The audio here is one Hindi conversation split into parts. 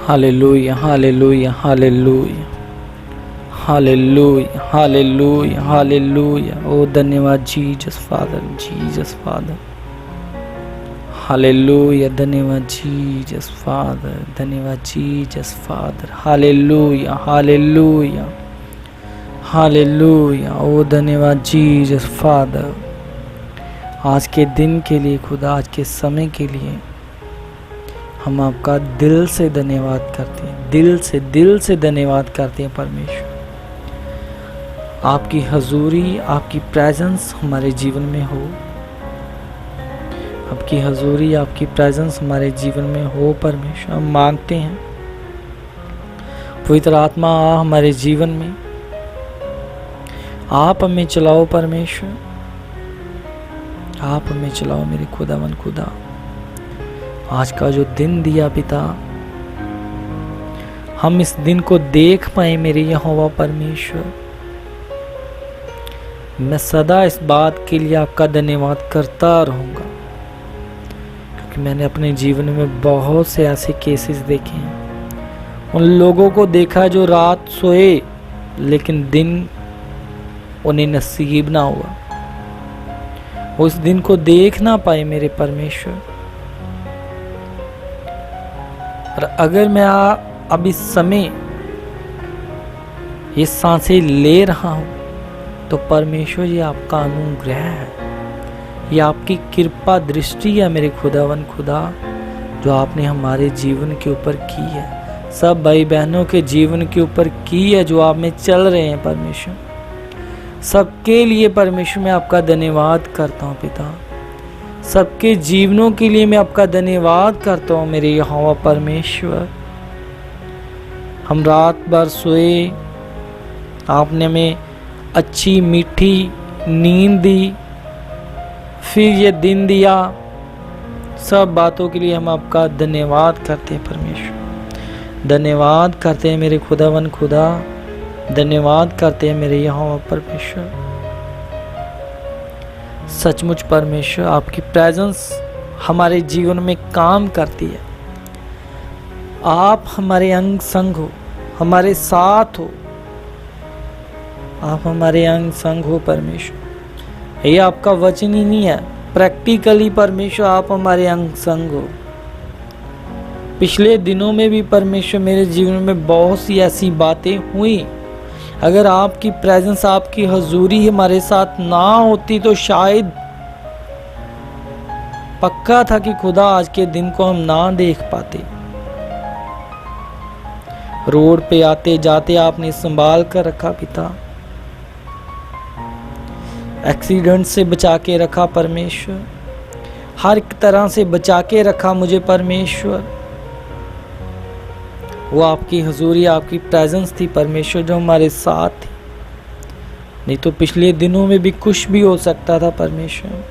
Hallelujah, hallelujah, hallelujah, hallelujah, hallelujah, hallelujah. ओ धन्यवाद Jesus father, Jesus father. Hallelujah, धन्यवाद जीसस फादर, धन्यवाद Jesus father. Hallelujah, hallelujah, hallelujah. ओ धन्यवाद जीसस फादर। आज के दिन के लिए खुदा, आज के समय के लिए हम आपका दिल से धन्यवाद करते हैं, दिल से धन्यवाद करते हैं परमेश्वर। आपकी हजूरी, आपकी प्रेजेंस हमारे जीवन में हो, आपकी हजूरी, आपकी प्रेजेंस हमारे जीवन में हो परमेश्वर। हम मांगते हैं पवित्र आत्मा आ हमारे जीवन में, आप हमें चलाओ परमेश्वर, आप हमें चलाओ मेरे खुदावन खुदा। आज का जो दिन दिया पिता, हम इस दिन को देख पाए मेरे यहोवा परमेश्वर। मैं सदा इस बात के लिए आपका धन्यवाद करता रहूंगा, क्योंकि मैंने अपने जीवन में बहुत से ऐसे केसेस देखे हैं। उन लोगों को देखा जो रात सोए लेकिन दिन उन्हें नसीब ना हुआ, उस दिन को देख ना पाए मेरे परमेश्वर। और अगर मैं अब इस समय ये सांसें ले रहा हूं तो परमेश्वर ये आपका अनुग्रह है, ये आपकी कृपा दृष्टि है मेरे खुदावन खुदा, जो आपने हमारे जीवन के ऊपर की है, सब भाई बहनों के जीवन के ऊपर की है, जो आप में चल रहे हैं परमेश्वर। सबके लिए परमेश्वर मैं आपका धन्यवाद करता हूँ पिता, सबके जीवनों के लिए मैं आपका धन्यवाद करता हूँ मेरे यहोवा परमेश्वर। हम रात भर सोए, आपने हमें अच्छी मीठी नींद दी, फिर ये दिन दिया, सब बातों के लिए हम आपका धन्यवाद करते हैं परमेश्वर। धन्यवाद करते हैं मेरे खुदावन खुदा, धन्यवाद करते हैं मेरे यहोवा परमेश्वर। सचमुच परमेश्वर आपकी प्रेजेंस हमारे जीवन में काम करती है। आप हमारे अंग संग हो, हमारे साथ हो, आप हमारे अंग संग हो परमेश्वर। ये आपका वचन ही नहीं है, प्रैक्टिकली परमेश्वर आप हमारे अंग संग हो। पिछले दिनों में भी परमेश्वर मेरे जीवन में बहुत सी ऐसी बातें हुई, अगर आपकी प्रेजेंस, आपकी हजूरी हमारे साथ ना होती तो शायद पक्का था कि खुदा आज के दिन को हम ना देख पाते। रोड पे आते जाते आपने संभाल कर रखा पिता, एक्सीडेंट से बचा के रखा परमेश्वर, हर एक तरह से बचा के रखा मुझे परमेश्वर। वो आपकी हजूरी, आपकी प्रेजेंस थी परमेश्वर, जो हमारे साथ थी। नहीं तो पिछले दिनों में भी कुछ भी हो सकता था परमेश्वर।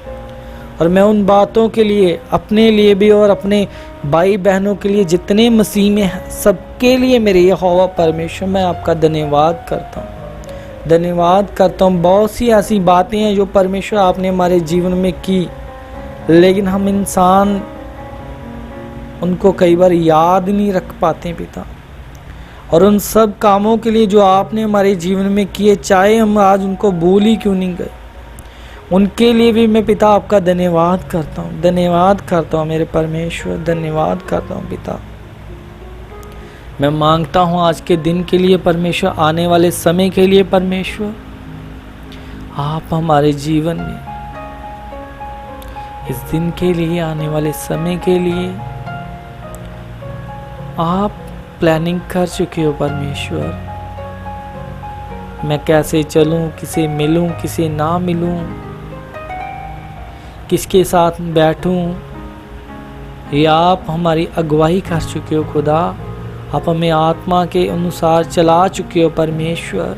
और मैं उन बातों के लिए, अपने लिए भी और अपने भाई बहनों के लिए जितने मसीह में हैं, सबके लिए मेरे यहोवा परमेश्वर मैं आपका धन्यवाद करता हूँ, धन्यवाद करता हूँ। बहुत सी ऐसी बातें हैं जो परमेश्वर आपने हमारे जीवन में की, लेकिन हम इंसान उनको कई बार याद नहीं रख पाते पिता। और उन सब कामों के लिए जो आपने हमारे जीवन में किए, चाहे हम आज उनको भूल ही क्यों नहीं गए, उनके लिए भी मैं पिता आपका धन्यवाद करता हूँ, धन्यवाद करता हूँ मेरे परमेश्वर, धन्यवाद करता हूँ पिता। मैं मांगता हूँ आज के दिन के लिए परमेश्वर, आने वाले समय के लिए परमेश्वर, आप हमारे जीवन में इस दिन के लिए, आने वाले समय के लिए आप प्लानिंग कर चुके हो परमेश्वर। मैं कैसे चलूं, किसे मिलूं, किसे ना मिलूं, किसके साथ बैठूं, ये आप हमारी अगुवाई कर चुके हो खुदा। आप हमें आत्मा के अनुसार चला चुके हो परमेश्वर।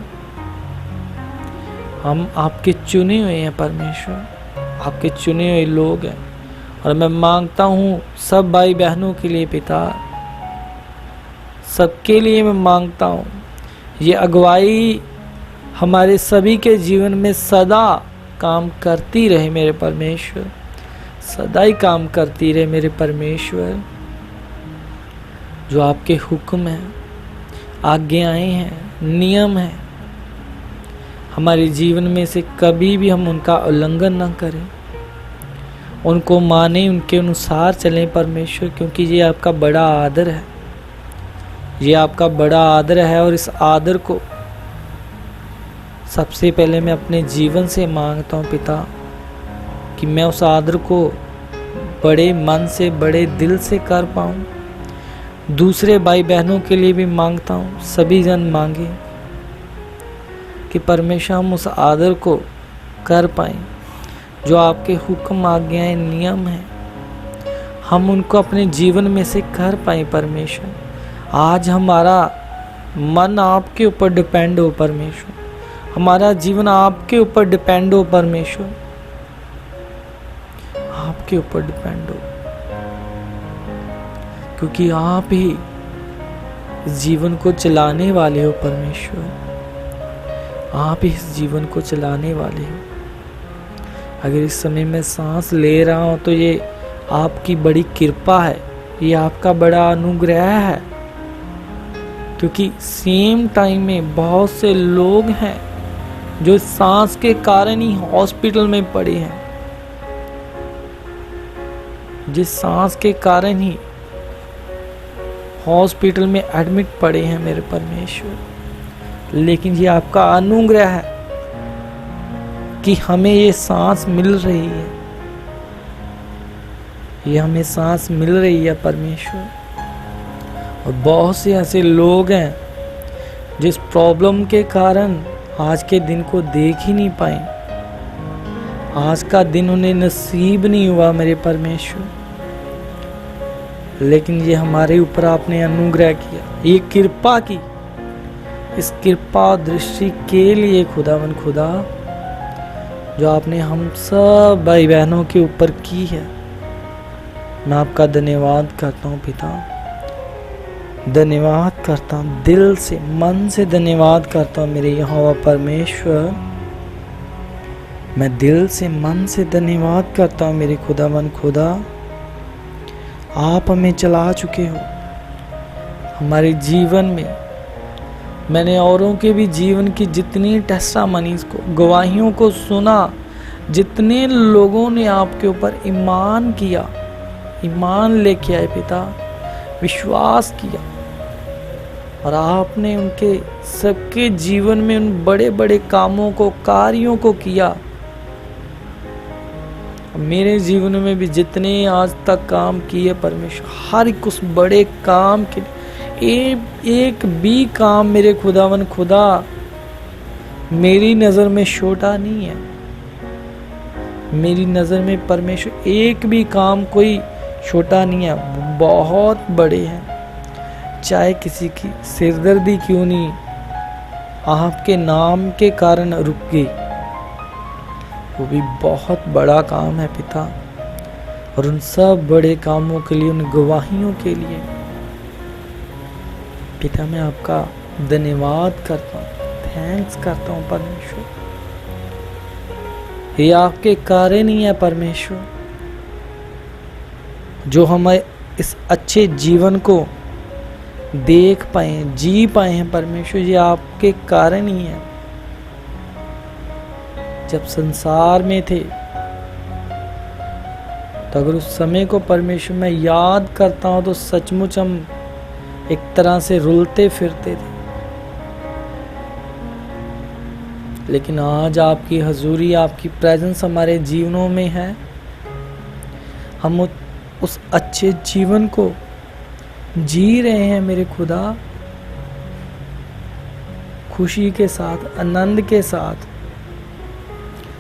हम आपके चुने हुए हैं परमेश्वर, आपके चुने हुए लोग हैं। और मैं मांगता हूँ सब भाई बहनों के लिए पिता, सबके लिए मैं मांगता हूँ, ये अगुवाई हमारे सभी के जीवन में सदा काम करती रहे मेरे परमेश्वर, सदा ही काम करती रहे मेरे परमेश्वर। जो आपके हुक्म हैं, आज्ञाएं हैं, नियम हैं, हमारे जीवन में से कभी भी हम उनका उल्लंघन ना करें, उनको माने, उनके अनुसार चलें परमेश्वर, क्योंकि ये आपका बड़ा आदर है। ये आपका बड़ा आदर है और इस आदर को सबसे पहले मैं अपने जीवन से मांगता हूँ पिता, कि मैं उस आदर को बड़े मन से, बड़े दिल से कर पाऊँ। दूसरे भाई बहनों के लिए भी मांगता हूँ, सभी जन मांगे कि परमेश्वर हम उस आदर को कर पाएँ, जो आपके हुक्म, आज्ञाएं, नियम हैं, हम उनको अपने जीवन में से कर पाएँ परमेश्वर। आज हमारा मन आपके ऊपर डिपेंड हो परमेश्वर, हमारा जीवन आपके ऊपर डिपेंड हो परमेश्वर, आपके ऊपर डिपेंड हो, क्योंकि आप ही इस जीवन को चलाने वाले हो परमेश्वर, आप ही इस जीवन को चलाने वाले हो। अगर इस समय मैं सांस ले रहा हूं तो ये आपकी बड़ी कृपा है, ये आपका बड़ा अनुग्रह है, क्योंकि सेम टाइम में बहुत से लोग हैं जो सांस के कारण ही हॉस्पिटल में पड़े हैं, जिस सांस के कारण ही हॉस्पिटल में एडमिट पड़े हैं मेरे परमेश्वर। लेकिन ये आपका अनुग्रह है कि हमें ये सांस मिल रही है, ये हमें सांस मिल रही है परमेश्वर। और बहुत से ऐसे लोग हैं जिस प्रॉब्लम के कारण आज के दिन को देख ही नहीं पाए, आज का दिन उन्हें नसीब नहीं हुआ मेरे परमेश्वर, लेकिन ये हमारे ऊपर आपने अनुग्रह किया, ये कृपा की। इस कृपा दृष्टि के लिए खुदावन खुदा जो आपने हम सब भाई बहनों के ऊपर की है, मैं आपका धन्यवाद करता हूँ पिता, धन्यवाद करता हूँ, दिल से, मन से धन्यवाद करता हूँ मेरे यहोवा परमेश्वर। मैं दिल से, मन से धन्यवाद करता हूँ मेरे खुदावन खुदा। आप हमें चला चुके हो हमारे जीवन में। मैंने औरों के भी जीवन की जितनी टेस्टामनीज़ को, गवाहियों को सुना, जितने लोगों ने आपके ऊपर ईमान किया, ईमान लेके आए पिता, विश्वास किया, और आपने उनके सबके जीवन में उन बड़े बड़े कामों को, कार्यों को किया। मेरे जीवन में भी जितने आज तक काम किए परमेश्वर, हर एक उस बड़े काम के एक भी काम मेरे खुदावन खुदा मेरी नज़र में छोटा नहीं है। मेरी नज़र में परमेश्वर एक भी काम कोई छोटा नहीं है, बहुत बड़े हैं। चाहे किसी की सिरदर्दी क्यों नहीं आपके नाम के कारण रुक गई, वो भी बहुत बड़ा काम है पिता। और उन सब बड़े कामों के लिए, उन गवाहियों के लिए पिता मैं आपका धन्यवाद करता हूँ, थैंक्स करता हूँ परमेश्वर। ये आपके कारण ही है परमेश्वर, जो हम इस अच्छे जीवन को देख पाए, जी पाए हैं परमेश्वर, ये आपके कारण ही है। जब संसार में थे तो अगर उस समय को परमेश्वर मैं याद करता हूं तो सचमुच हम एक तरह से रुलते फिरते थे। लेकिन आज आपकी हजूरी, आपकी प्रेजेंस हमारे जीवनों में है। हम उस अच्छे जीवन को जी रहे हैं मेरे खुदा, खुशी के साथ, आनंद के साथ।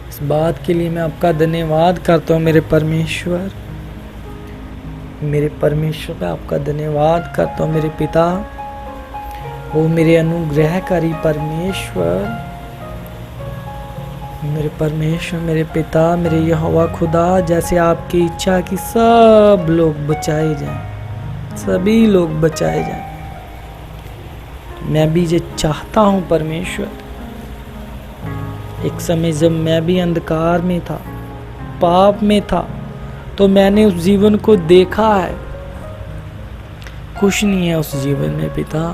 इस बात के लिए मैं आपका धन्यवाद करता हूँ मेरे परमेश्वर। मेरे परमेश्वर पे आपका धन्यवाद करता हूँ मेरे पिता, वो मेरे अनुग्रहकारी परमेश्वर, मेरे परमेश्वर, मेरे पिता, मेरे यहोवा खुदा। जैसे आपकी इच्छा की सब लोग बचाए जाएं, सभी लोग बचाए जाएं, मैं भी ये चाहता हूँ परमेश्वर। एक समय जब मैं भी अंधकार में था, पाप में था, तो मैंने उस जीवन को देखा है। कुछ नहीं है उस जीवन में पिता।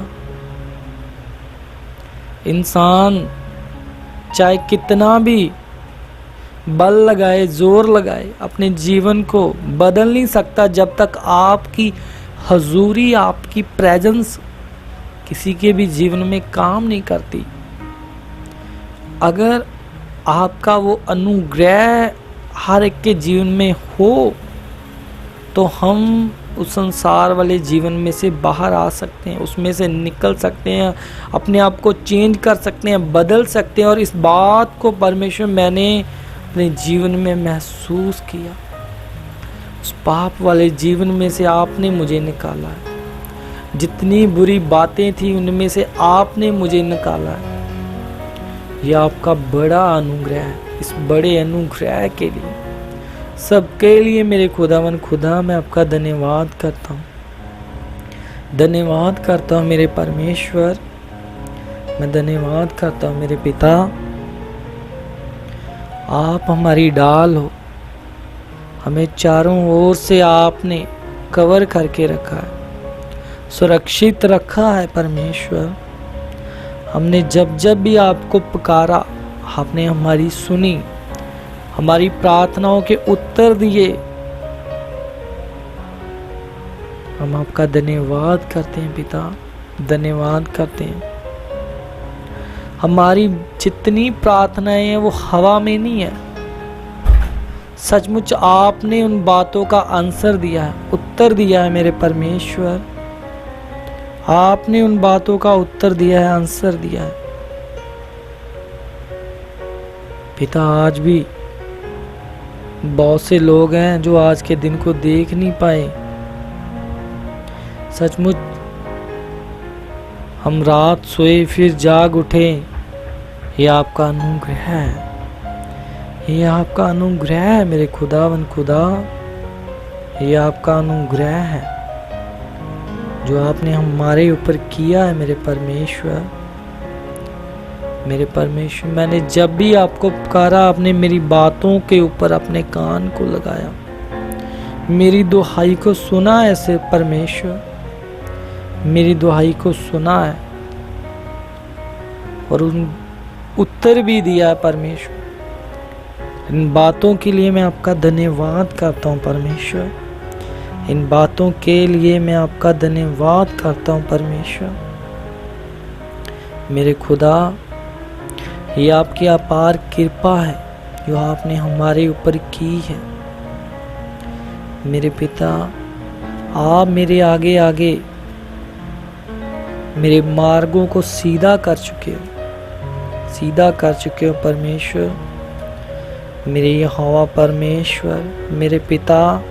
इंसान चाहे कितना भी बल लगाए, जोर लगाए, अपने जीवन को बदल नहीं सकता जब तक आपकी हजूरी, आपकी प्रेजेंस किसी के भी जीवन में काम नहीं करती। अगर आपका वो अनुग्रह हर एक के जीवन में हो तो हम उस संसार वाले जीवन में से बाहर आ सकते हैं, उसमें से निकल सकते हैं, अपने आप को चेंज कर सकते हैं, बदल सकते हैं। और इस बात को परमेश्वर मैंने अपने जीवन में महसूस किया। उस पाप वाले जीवन में से आपने मुझे निकाला है। जितनी बुरी बातें थी उनमें से आपने मुझे निकाला है। यह आपका बड़ा अनुग्रह है। इस बड़े अनुग्रह के लिए, सबके लिए मेरे खुदावन खुदा मैं आपका धन्यवाद करता हूँ। धन्यवाद करता हूँ मेरे परमेश्वर, मैं धन्यवाद करता हूँ मेरे पिता। आप हमारी डाल हो, हमें चारों ओर से आपने कवर करके रखा है, सुरक्षित रखा है परमेश्वर। हमने जब जब भी आपको पुकारा आपने हमारी सुनी, हमारी प्रार्थनाओं के उत्तर दिए। हम आपका धन्यवाद करते हैं पिता, धन्यवाद करते हैं। हमारी जितनी प्रार्थनाएं हैं वो हवा में नहीं है। सचमुच आपने उन बातों का आंसर दिया है, उत्तर दिया है मेरे परमेश्वर। आपने उन बातों का उत्तर दिया है, आंसर दिया है पिता। आज भी बहुत से लोग हैं जो आज के दिन को देख नहीं पाए। सचमुच हम रात सोए फिर जाग उठे, ये आपका अनुग्रह है, ये आपका अनुग्रह है मेरे खुदावन खुदा। ये आपका अनुग्रह है जो आपने हमारे ऊपर किया है मेरे परमेश्वर। मेरे परमेश्वर, मैंने जब भी आपको पुकारा आपने मेरी बातों के ऊपर अपने कान को लगाया, मेरी दुहाई को सुना है ऐसे परमेश्वर, मेरी दुहाई को सुना है और उन उत्तर भी दिया है परमेश्वर। इन बातों के लिए मैं आपका धन्यवाद करता हूँ परमेश्वर। इन बातों के लिए मैं आपका धन्यवाद करता हूँ परमेश्वर। मेरे खुदा, ये आपकी अपार कृपा है जो आपने हमारे ऊपर की है। मेरे पिता, आप मेरे आगे आगे मेरे मार्गों को सीधा कर चुके हो, सीधा कर चुके हो परमेश्वर। मेरे यहोवा परमेश्वर, मेरे पिता,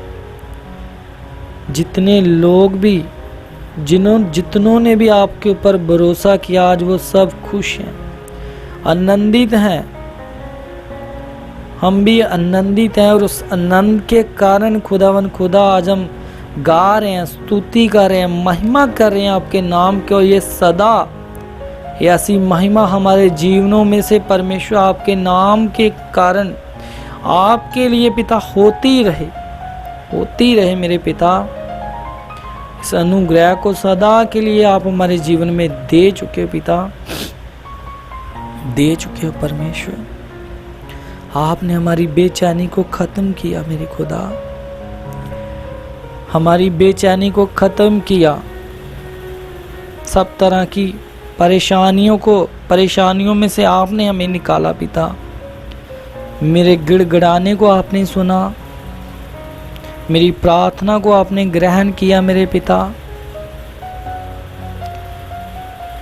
जितने लोग भी जितनों ने भी आपके ऊपर भरोसा किया आज वो सब खुश हैं, आनंदित हैं। हम भी आनंदित हैं और उस आनंद के कारण खुदावन खुदा आज हम गा रहे हैं, स्तुति कर रहे हैं, महिमा कर रहे हैं आपके नाम के। और ये सदा ऐसी महिमा हमारे जीवनों में से परमेश्वर आपके नाम के कारण आपके लिए पिता होती रहे मेरे पिता। इस अनुग्रह को सदा के लिए आप हमारे जीवन में दे चुके हो पिता, दे चुके हो परमेश्वर। आपने हमारी बेचैनी को खत्म किया मेरे खुदा, हमारी बेचैनी को खत्म किया। सब तरह की परेशानियों में से आपने हमें निकाला पिता। मेरे गिड़गिड़ाने को आपने सुना, मेरी प्रार्थना को आपने ग्रहण किया मेरे पिता।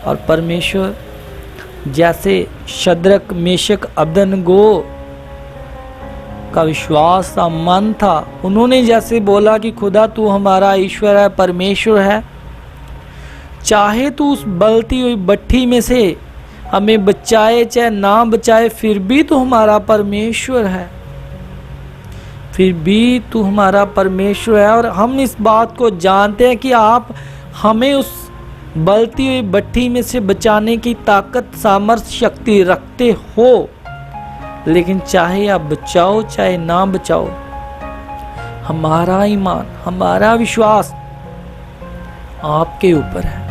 और परमेश्वर, जैसे शद्रक मेशक अबेदनगो का विश्वास था, मन था, उन्होंने जैसे बोला कि खुदा तू हमारा ईश्वर है, परमेश्वर है, चाहे तू उस बलती हुई भट्ठी में से हमें बचाए चाहे ना बचाए, फिर भी तू हमारा परमेश्वर है, फिर भी तू हमारा परमेश्वर है। और हम इस बात को जानते हैं कि आप हमें उस बलती हुई भट्ठी में से बचाने की ताकत, सामर्थ्य, शक्ति रखते हो। लेकिन चाहे आप बचाओ चाहे ना बचाओ, हमारा ईमान, हमारा विश्वास आपके ऊपर है,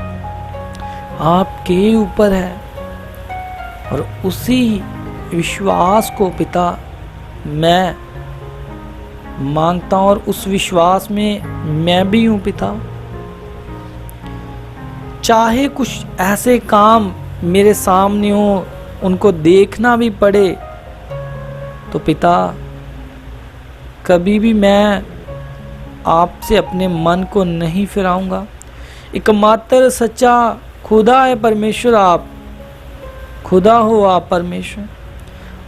आपके ऊपर है। और उसी विश्वास को पिता मैं मांगता हूं, और उस विश्वास में मैं भी हूं पिता। चाहे कुछ ऐसे काम मेरे सामने हो, उनको देखना भी पड़े, तो पिता कभी भी मैं आपसे अपने मन को नहीं फिराऊंगा। एकमात्र सच्चा खुदा है परमेश्वर, आप खुदा हो, आप परमेश्वर।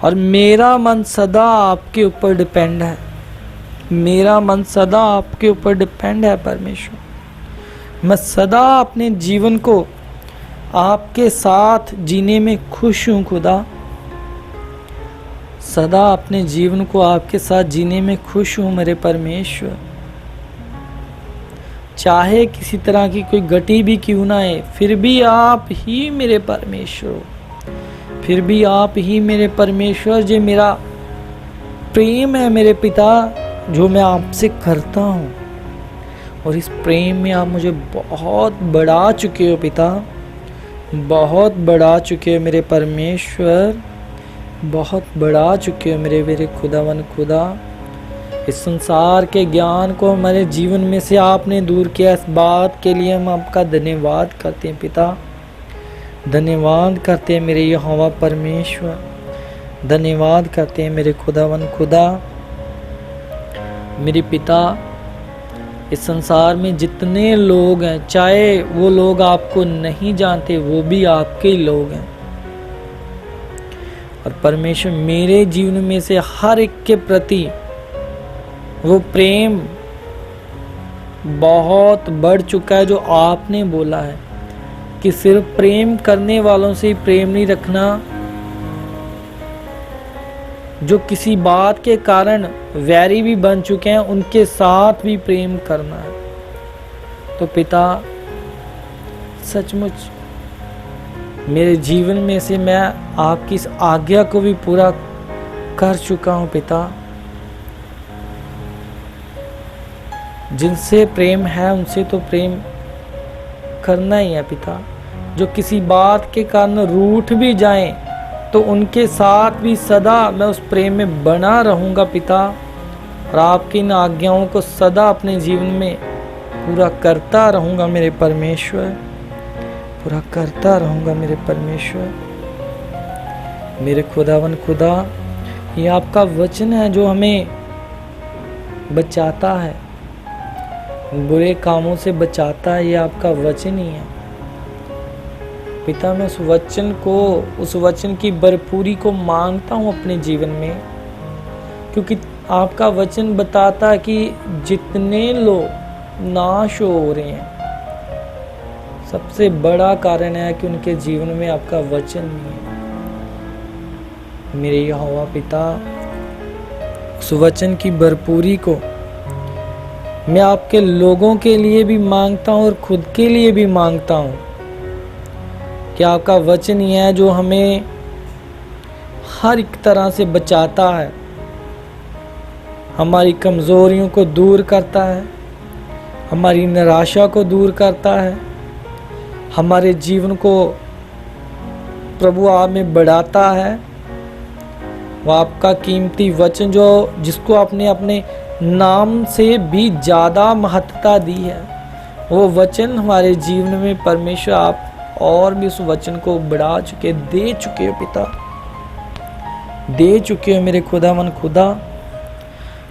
और मेरा मन सदा आपके ऊपर डिपेंड है, मेरा मन सदा आपके ऊपर डिपेंड है परमेश्वर। मैं सदा अपने जीवन को आपके साथ जीने में खुश हूँ खुदा, सदा अपने जीवन को आपके साथ जीने में खुश हूँ मेरे परमेश्वर। चाहे किसी तरह की कोई गति भी क्यों ना है, फिर भी आप ही मेरे परमेश्वर हो, फिर भी आप ही मेरे परमेश्वर। जो मेरा प्रेम है मेरे पिता, जो मैं आपसे करता हूँ, और इस प्रेम में आप मुझे बहुत बढ़ा चुके हो पिता, बहुत बढ़ा चुके हो मेरे परमेश्वर, बहुत बढ़ा चुके हो मेरे खुदावन खुदा। इस संसार के ज्ञान को हमारे जीवन में से आपने दूर किया, इस बात के लिए हम आपका धन्यवाद करते हैं पिता, धन्यवाद करते हैं मेरे यहोवा परमेश्वर, धन्यवाद करते हैं मेरे खुदावन खुदा। मेरे पिता, इस संसार में जितने लोग हैं, चाहे वो लोग आपको नहीं जानते, वो भी आपके ही लोग हैं। और परमेश्वर मेरे जीवन में से हर एक के प्रति वो प्रेम बहुत बढ़ चुका है, जो आपने बोला है कि सिर्फ प्रेम करने वालों से ही प्रेम नहीं रखना, जो किसी बात के कारण वैरी भी बन चुके हैं उनके साथ भी प्रेम करना है। तो पिता, सचमुच मेरे जीवन में से मैं आपकी इस आज्ञा को भी पूरा कर चुका हूं पिता। जिनसे प्रेम है उनसे तो प्रेम करना ही है पिता। जो किसी बात के कारण रूठ भी जाएं तो उनके साथ भी सदा मैं उस प्रेम में बना रहूंगा पिता, और आपकी इन आज्ञाओं को सदा अपने जीवन में पूरा करता रहूंगा मेरे परमेश्वर, पूरा करता रहूंगा मेरे परमेश्वर। मेरे खुदावन खुदा, ये आपका वचन है जो हमें बचाता है, बुरे कामों से बचाता है, ये आपका वचन ही है पिता। मैं उस वचन को, उस वचन की भरपूरी को मांगता हूँ अपने जीवन में, क्योंकि आपका वचन बताता है कि जितने लोग नाश हो रहे हैं, सबसे बड़ा कारण है कि उनके जीवन में आपका वचन नहीं है। मेरे यहोवा पिता, उस वचन की भरपूरी को मैं आपके लोगों के लिए भी मांगता हूँ और खुद के लिए भी मांगता हूँ कि आपका वचन ही है जो हमें हर एक तरह से बचाता है, हमारी कमज़ोरियों को दूर करता है, हमारी निराशा को दूर करता है, हमारे जीवन को प्रभु आप में बढ़ाता है। वो आपका कीमती वचन जो जिसको आपने अपने नाम से भी ज़्यादा महत्वता दी है, वो वचन हमारे जीवन में परमेश्वर आप और भी उस वचन को बढ़ा चुके, दे चुके हो पिता, दे चुके हो मेरे खुदावन खुदा।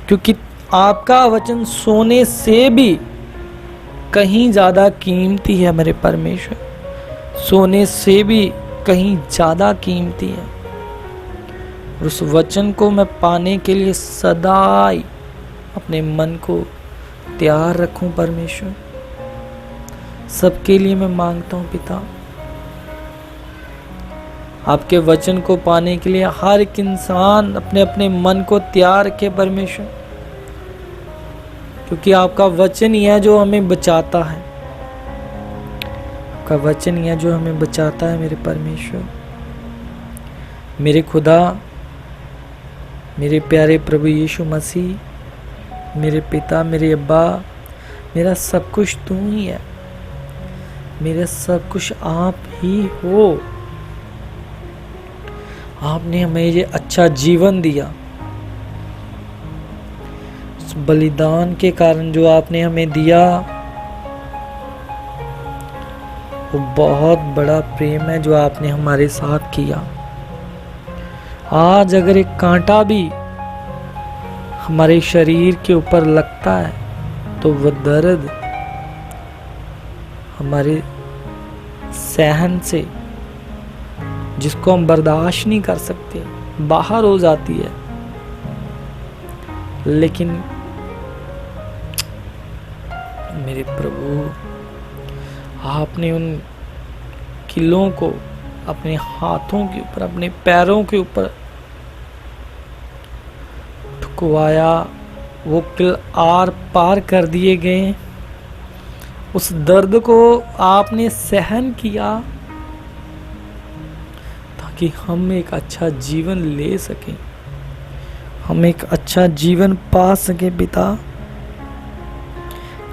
क्योंकि आपका वचन सोने से भी कहीं ज़्यादा कीमती है मेरे परमेश्वर, सोने से भी कहीं ज़्यादा कीमती है। और उस वचन को मैं पाने के लिए सदा अपने मन को तैयार रखूं परमेश्वर। सबके लिए मैं मांगता हूं पिता, आपके वचन को पाने के लिए हर एक इंसान अपने अपने मन को तैयार रखे परमेश्वर, क्योंकि आपका वचन ही है जो हमें बचाता है, आपका वचन ही है जो हमें बचाता है मेरे परमेश्वर। मेरे खुदा, मेरे प्यारे प्रभु यीशु मसीह, मेरे पिता, मेरे अब्बा, मेरा सब कुछ तू ही है। मेरे सब कुछ आप ही हो। आपने हमें ये अच्छा जीवन दिया। उस बलिदान के कारण जो आपने हमें दिया, वो बहुत बड़ा प्रेम है जो आपने हमारे साथ किया। आज अगर एक कांटा भी हमारे शरीर के ऊपर लगता है तो वह दर्द हमारे सहन से, जिसको हम बर्दाश्त नहीं कर सकते, बाहर हो जाती है। लेकिन मेरे प्रभु, आपने उन किलों को अपने हाथों के ऊपर, अपने पैरों के ऊपर ठुकवाया। वो किल आर पार कर दिए गए। उस दर्द को आपने सहन किया ताकि हम एक अच्छा जीवन ले सकें, हम एक अच्छा जीवन पा सकें पिता,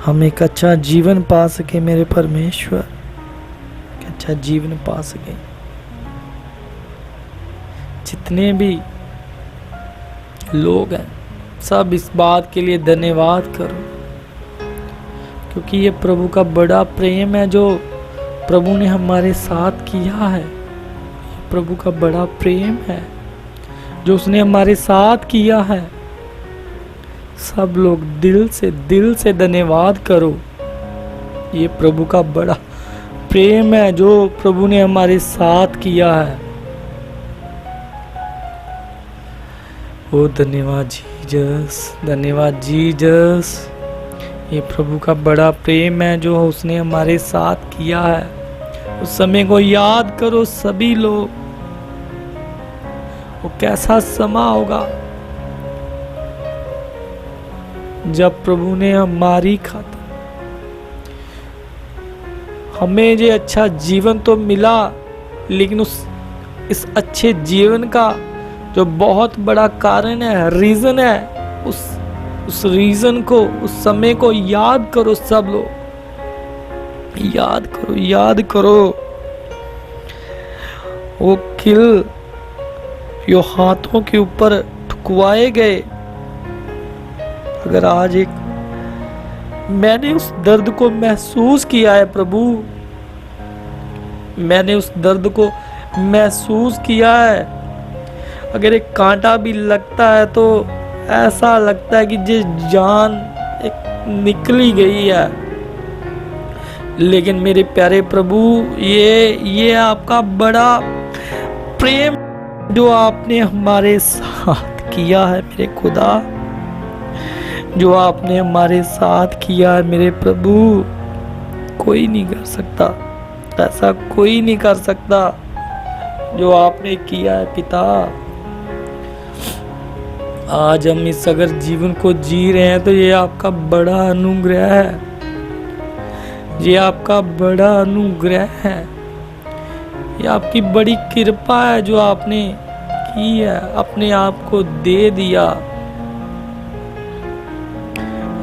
हम एक अच्छा जीवन पा सके मेरे परमेश्वर, एक अच्छा जीवन पा सके। जितने भी लोग हैं सब इस बात के लिए धन्यवाद करो, क्योंकि ये प्रभु का बड़ा प्रेम है जो प्रभु ने हमारे साथ किया है। ये प्रभु का बड़ा प्रेम है जो उसने हमारे साथ किया है। सब लोग दिल से धन्यवाद करो। ये प्रभु का बड़ा प्रेम है जो प्रभु ने हमारे साथ किया है। ओ धन्यवाद जीसस, धन्यवाद जीसस। ये प्रभु का बड़ा प्रेम है जो उसने हमारे साथ किया है। उस समय को याद करो सभी लोग, वो कैसा समा होगा जब प्रभु ने हमारी खातिर हमें ये अच्छा जीवन तो मिला, लेकिन इस अच्छे जीवन का जो बहुत बड़ा कारण है, रीजन है, उस रीजन को, उस समय को याद करो सब लोग, याद करो। वो किल जो हाथों के ऊपर ठुकवाए गए, अगर आज एक मैंने उस दर्द को महसूस किया है प्रभु, मैंने उस दर्द को महसूस किया है। अगर एक कांटा भी लगता है तो ऐसा लगता है कि जिस जान एक निकली गई है। लेकिन मेरे प्यारे प्रभु, ये आपका बड़ा प्रेम जो आपने हमारे साथ किया है मेरे खुदा, जो आपने हमारे साथ किया है मेरे प्रभु, कोई नहीं कर सकता, ऐसा कोई नहीं कर सकता जो आपने किया है पिता। आज हम इस अगर जीवन को जी रहे हैं तो ये आपका बड़ा अनुग्रह है, ये आपका बड़ा अनुग्रह है, ये आपकी बड़ी कृपा है जो आपने की है। अपने आप को दे दिया,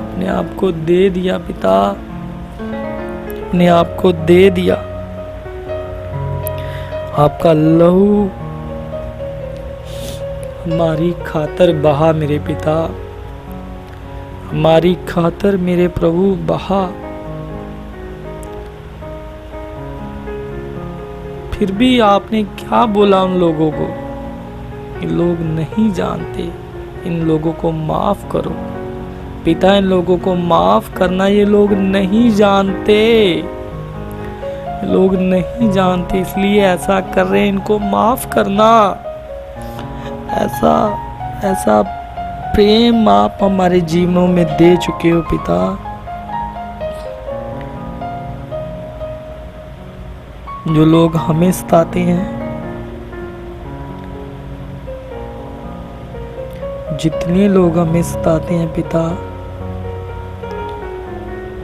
अपने आप को दे दिया पिता, अपने आप को दे दिया। आपका लहू हमारी खातर बहा मेरे पिता, हमारी खातर मेरे प्रभु बहा। फिर भी आपने क्या बोला उन लोगों को? इन लोग नहीं जानते, इन लोगों को माफ करो पिता, इन लोगों को माफ करना, ये लोग नहीं जानते, लोग नहीं जानते इसलिए ऐसा कर रहे, इनको माफ करना। ऐसा प्रेम आप हमारे जीवनों में दे चुके हो पिता। जो लोग हमें सताते हैं, जितने लोग हमें सताते हैं पिता,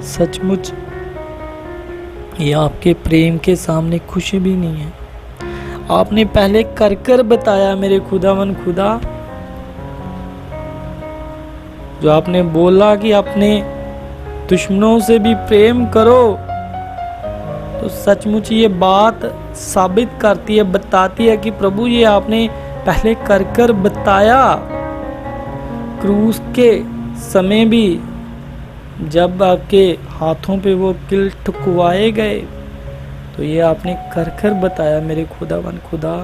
सचमुच ये आपके प्रेम के सामने कुछ भी नहीं है। आपने पहले कर कर बताया मेरे खुदावन खुदा, जो आपने बोला कि अपने दुश्मनों से भी प्रेम करो, तो सचमुच ये बात साबित करती है, बताती है कि प्रभु ये आपने पहले कर कर बताया। क्रूस के समय भी जब आपके हाथों पे वो किल ठुकवाए गए तो ये आपने कर कर बताया मेरे खुदावन खुदा,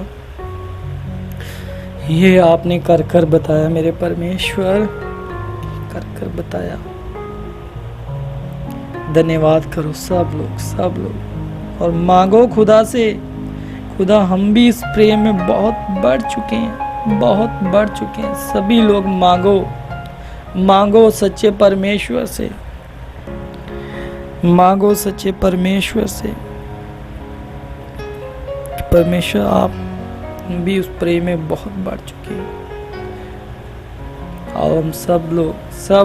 ये आपने कर कर बताया मेरे परमेश्वर, कर कर बताया। धन्यवाद करो सब लोग और मांगो खुदा से, खुदा हम भी इस प्रेम में बहुत बढ़ चुके हैं, सभी लोग मांगो सच्चे परमेश्वर से, मांगो सच्चे परमेश्वर से। परमेश्वर आप भी उस प्रेम में बहुत बढ़ चुके हैं और हम सब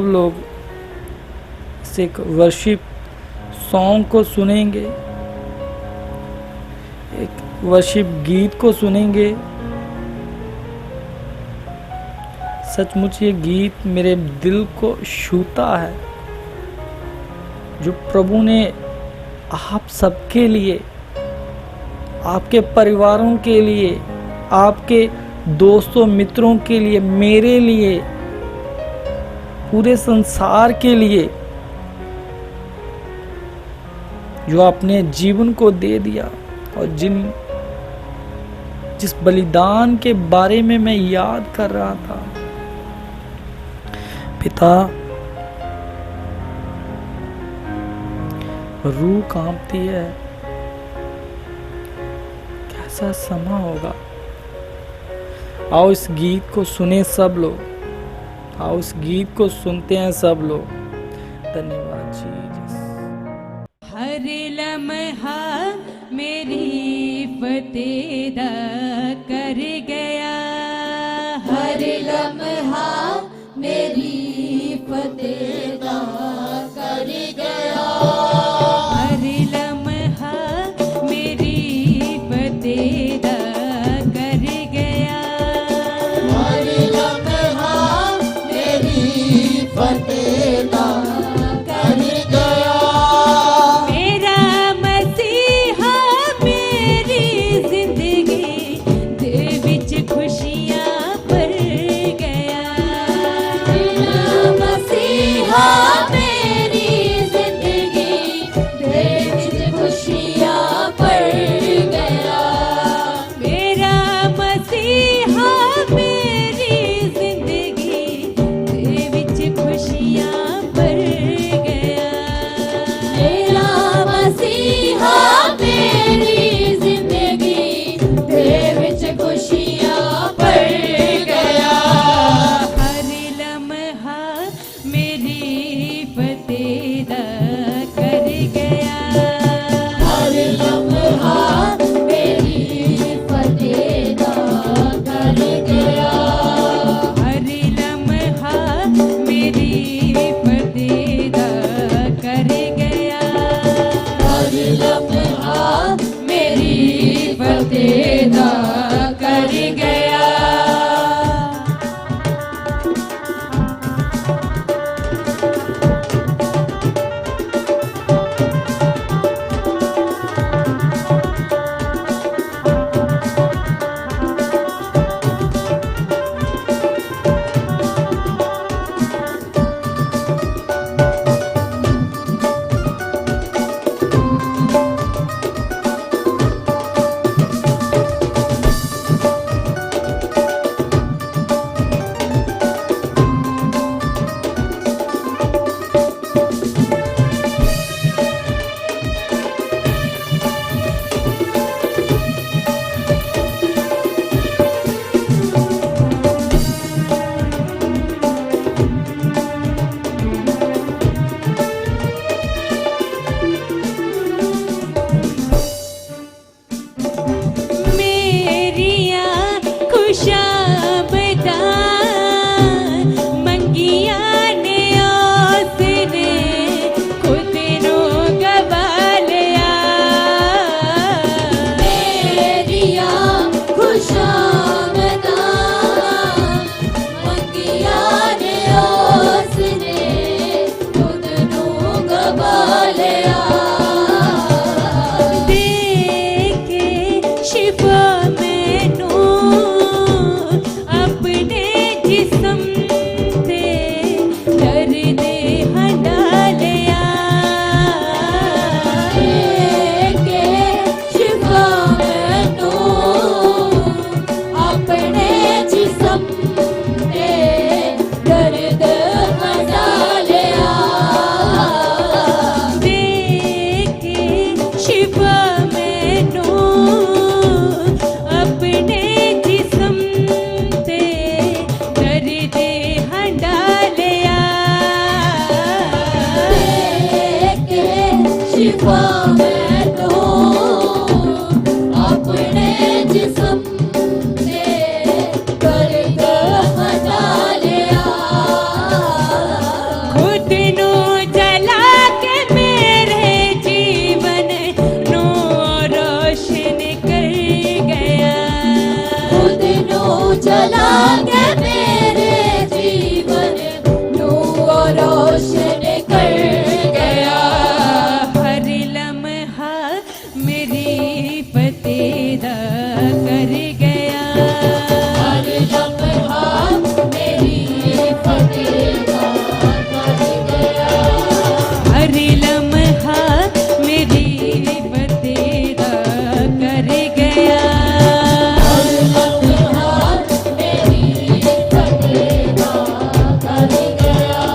लोग इस एक वर्शिप सॉन्ग को सुनेंगे, एक वर्शिप गीत को सुनेंगे। सचमुच ये गीत मेरे दिल को छूता है, जो प्रभु ने आप सबके लिए, आपके परिवारों के लिए, आपके दोस्तों मित्रों के लिए, मेरे लिए, पूरे संसार के लिए जो अपने जीवन को दे दिया, और जिस बलिदान के बारे में मैं याद कर रहा था। पिता, रूह कांपती है, कैसा समा होगा। आओ इस गीत को सुने सब लोग, आओ इस गीत को सुनते हैं सब लोग। धन्यवाद जीसस। हर लम्हा मेरी फतेह दा कर गया, हर लम्हा मेरी फतेह दा कर गया, हर लम्हा मेरी फतेह दा कर गया, हर लम्हा मेरी फतेह दा कर गया। मेरा मसीहा मेरी जिंदगी मेरी फतेह कर गया। हर लम्हा मेरी फतेह कर गया। हर लम्हा मेरी फतेह कर गया। हर लम्हा मेरी फतेह कर गया।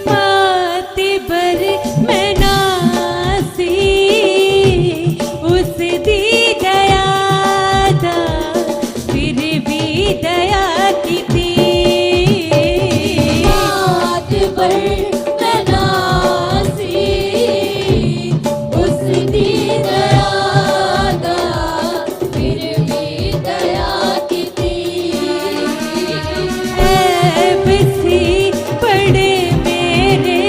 माते बर मैं नासी उस दी दया दा फिर भी दया की थी। मात पर मैं नासी उसदी दया दा फिर भी दया की थी। ऐब सी पड़े मेरे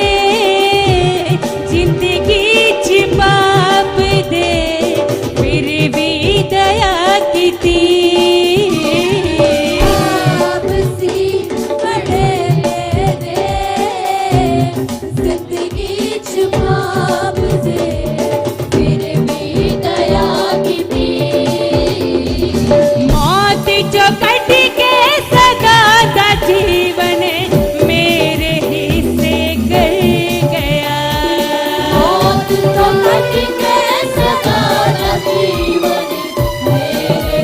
जिंदगी च पाप दे फिर भी दया की थी। आप सी बड़े मेरे जिंदगी च पाप दे फिर भी दया की थी। मौत जो कट के सदा का जीवन मेरे हिस्से कर गया। मौत तो कट के सदा का जीवन मेरे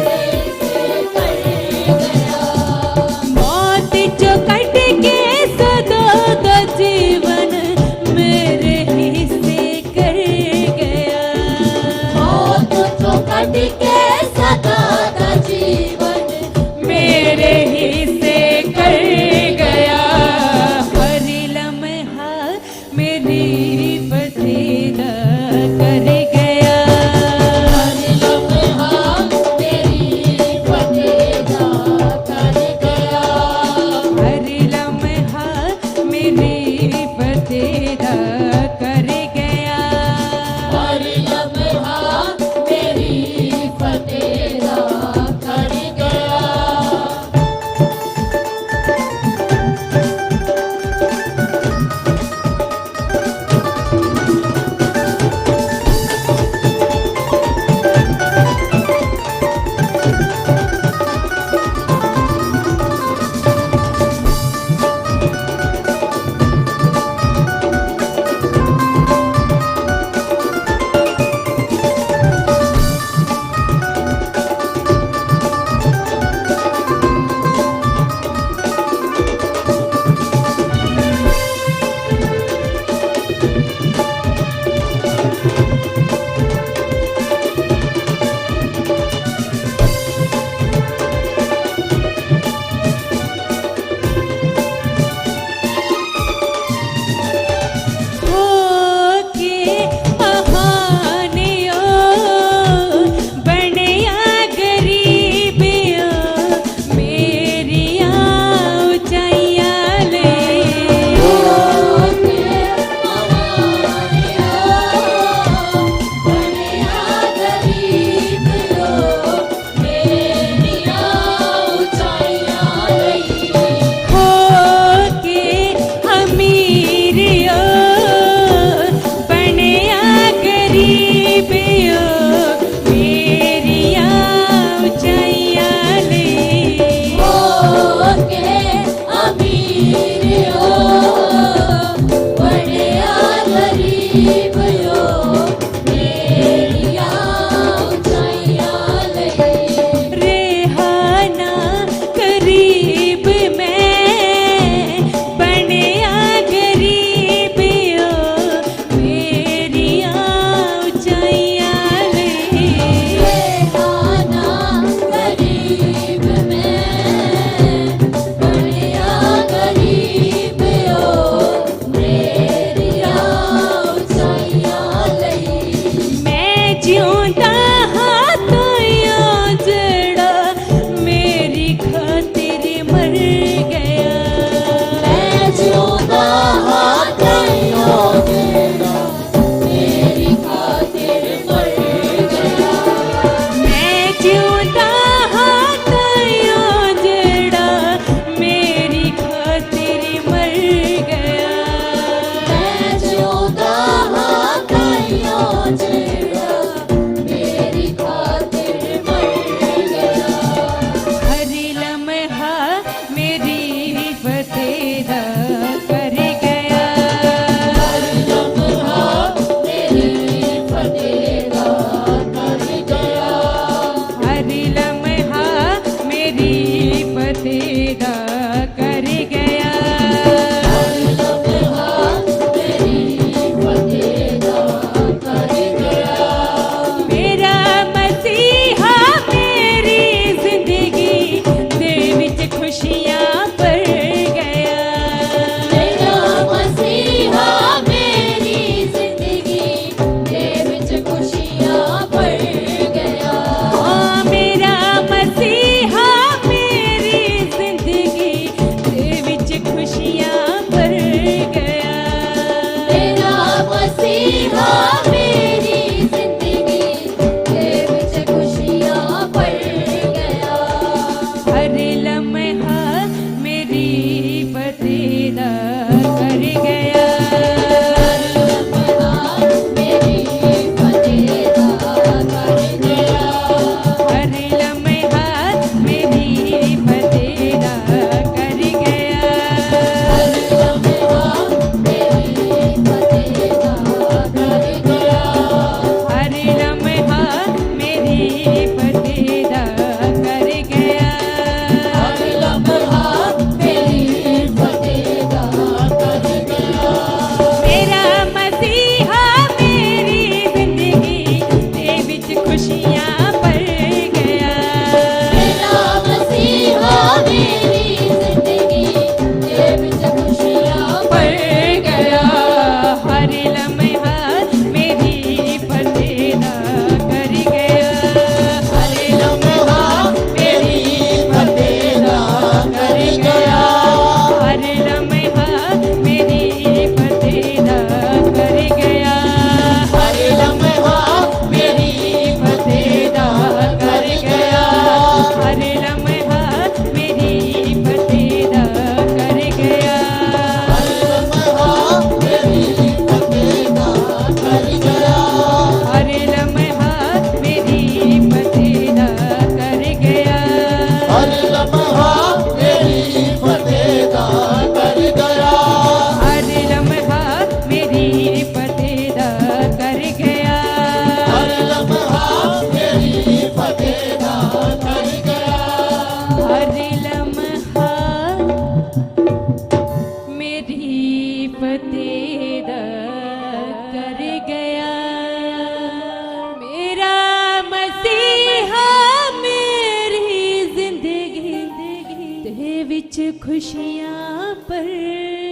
खुशियाँ पर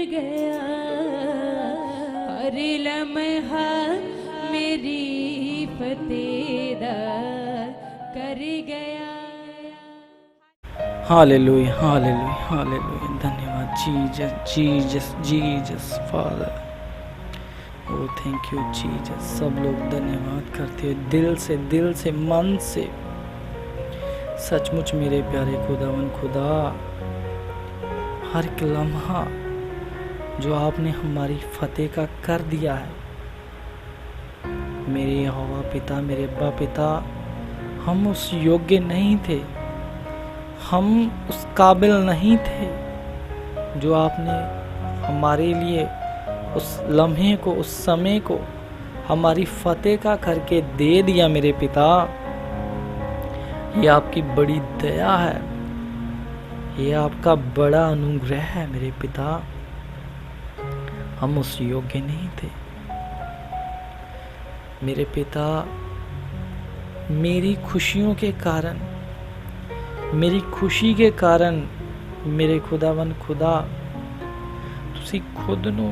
गया, हर लम्हा मेरी फतेह दा कर गया। Hallelujah, hallelujah, hallelujah. धन्यवाद Jesus, Jesus, Jesus father. Oh thank you Jesus. सब लोग धन्यवाद करते हुए दिल से मन से, सचमुच मेरे प्यारे खुदावन खुदा, हर एक लम्हा जो आपने हमारी फतेह का कर दिया है, मेरे यहोवा पिता, मेरे अब्बा पिता, हम उस योग्य नहीं थे, हम उस काबिल नहीं थे जो आपने हमारे लिए उस लम्हे को, उस समय को हमारी फतेह का करके दे दिया मेरे पिता। ये आपकी बड़ी दया है, ये आपका बड़ा अनुग्रह है मेरे पिता। हम उस योग्य नहीं थे मेरे पिता। मेरी खुशियों के कारण, मेरी खुशी के कारण मेरे खुदावन खुदा, तुसी खुद नु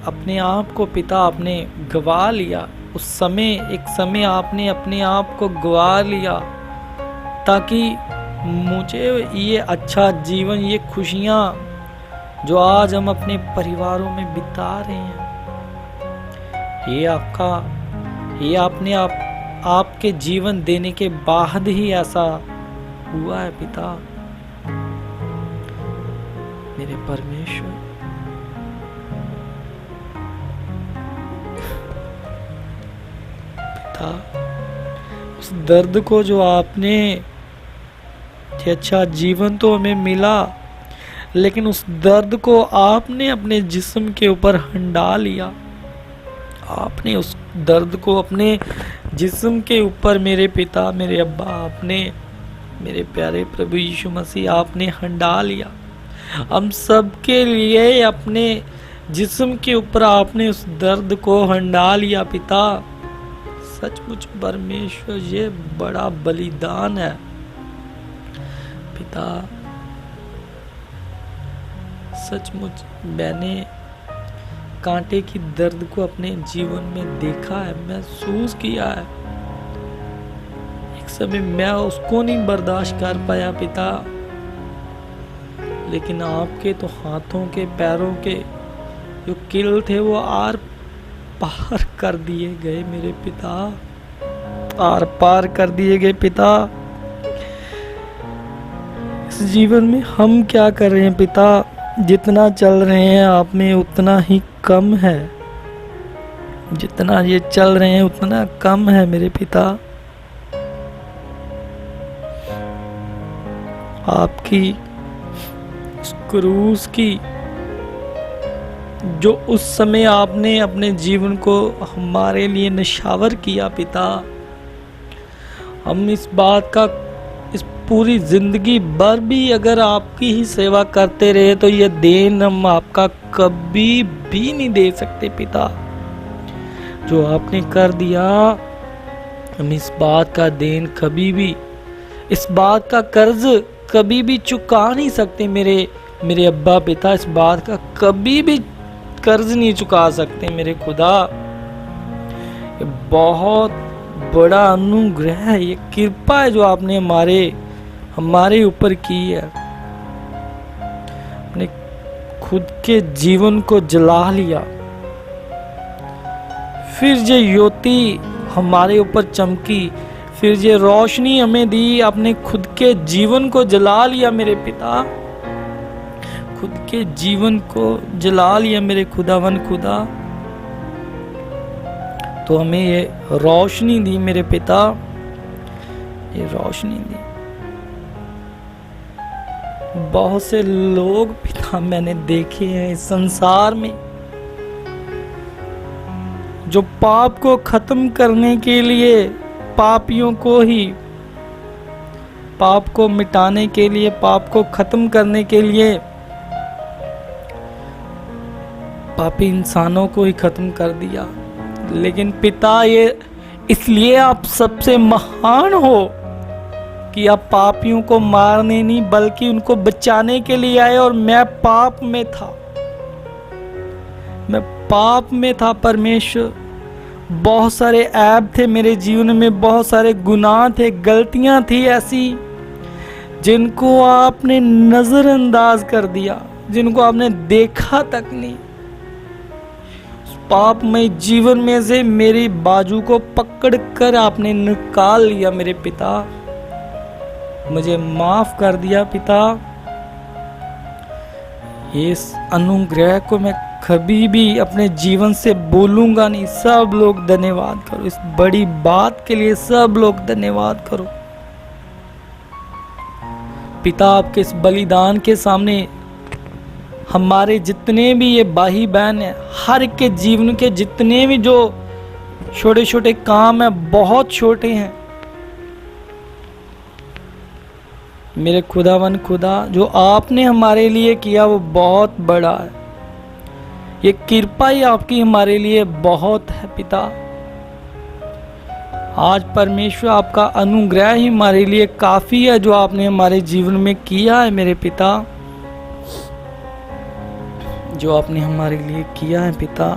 अपने आप को पिता आपने गवा लिया। उस समय, एक समय आपने अपने आप को गवा लिया ताकि मुझे ये अच्छा जीवन, ये खुशियाँ जो आज हम अपने परिवारों में बिता रहे हैं, ये आपने आपके जीवन देने के बाद ही ऐसा हुआ है पिता। मेरे परमेश्वर, पिता, उस दर्द को जो आपने, ये अच्छा जीवन तो हमें मिला, लेकिन उस दर्द को आपने अपने जिस्म के ऊपर हंडा लिया। आपने उस दर्द को अपने जिस्म के ऊपर मेरे पिता, मेरे अब्बा, आपने, मेरे प्यारे प्रभु यीशु मसीह, आपने हंडा लिया। हम सब के लिए अपने जिस्म के ऊपर आपने उस दर्द को हंडा लिया पिता। सचमुच परमेश्वर, ये बड़ा बलिदान है पिता। सचमुच मैंने कांटे की दर्द को अपने जीवन में देखा है, महसूस किया है। एक समय मैं उसको नहीं बर्दाश्त कर पाया पिता, लेकिन आपके तो हाथों के, पैरों के जो किल थे वो आर पार कर दिए गए मेरे पिता, आर पार कर दिए गए पिता। इस जीवन में हम क्या कर रहे हैं पिता? जितना चल रहे हैं आप में उतना ही कम है, जितना ये चल रहे हैं उतना कम है मेरे पिता। आपकी इस क्रूस की जो उस समय आपने अपने जीवन को हमारे लिए निछावर किया पिता, हम इस बात का, इस पूरी जिंदगी भर भी अगर आपकी ही सेवा करते रहे तो ये देन हम आपका कभी भी नहीं दे सकते पिता। जो आपने कर दिया, हम इस बात का देन कभी भी, इस बात का कर्ज कभी भी चुका नहीं सकते मेरे अब्बा पिता। इस बात का कभी भी कर्ज नहीं चुका सकते मेरे खुदा। ये बहुत बड़ा अनुग्रह है, ये कृपा है जो आपने हमारे ऊपर की है। अपने खुद के जीवन को जला लिया, फिर ये ज्योति हमारे ऊपर चमकी, फिर ये रोशनी हमें दी। अपने खुद के जीवन को जला लिया मेरे पिता, खुद के जीवन को जला लिया मेरे खुदावन खुदा। तो हमें ये रोशनी दी मेरे पिता, ये रोशनी दी। बहुत से लोग पिता मैंने देखे हैं इस संसार में जो पाप को खत्म करने के लिए, पापियों को ही, पाप को मिटाने के लिए, पाप को खत्म करने के लिए पापी इंसानों को ही खत्म कर दिया। लेकिन पिता, ये इसलिए आप सबसे महान हो कि आप पापियों को मारने नहीं बल्कि उनको बचाने के लिए आए, और मैं पाप में था, मैं पाप में था परमेश्वर। बहुत सारे ऐब थे मेरे जीवन में, बहुत सारे गुनाह थे, गलतियां थी ऐसी जिनको आपने नजरअंदाज कर दिया, जिनको आपने देखा तक नहीं। उस पापमय जीवन में से मेरी बाजू को पकड़कर आपने निकाल लिया मेरे पिता, मुझे माफ कर दिया पिता। इस अनुग्रह को मैं कभी भी अपने जीवन से बोलूंगा नहीं। सब लोग धन्यवाद करो, इस बड़ी बात के लिए सब लोग धन्यवाद करो पिता। आपके इस बलिदान के सामने हमारे जितने भी ये भाई बहन हैं, हर एक के जीवन के जितने भी जो छोटे छोटे काम हैं, बहुत छोटे हैं मेरे खुदावन खुदा, जो आपने हमारे लिए किया वो बहुत बड़ा है। ये कृपा ही आपकी हमारे लिए बहुत है पिता। आज परमेश्वर आपका अनुग्रह ही हमारे लिए काफी है, जो आपने हमारे जीवन में किया है मेरे पिता, जो आपने हमारे लिए किया है पिता।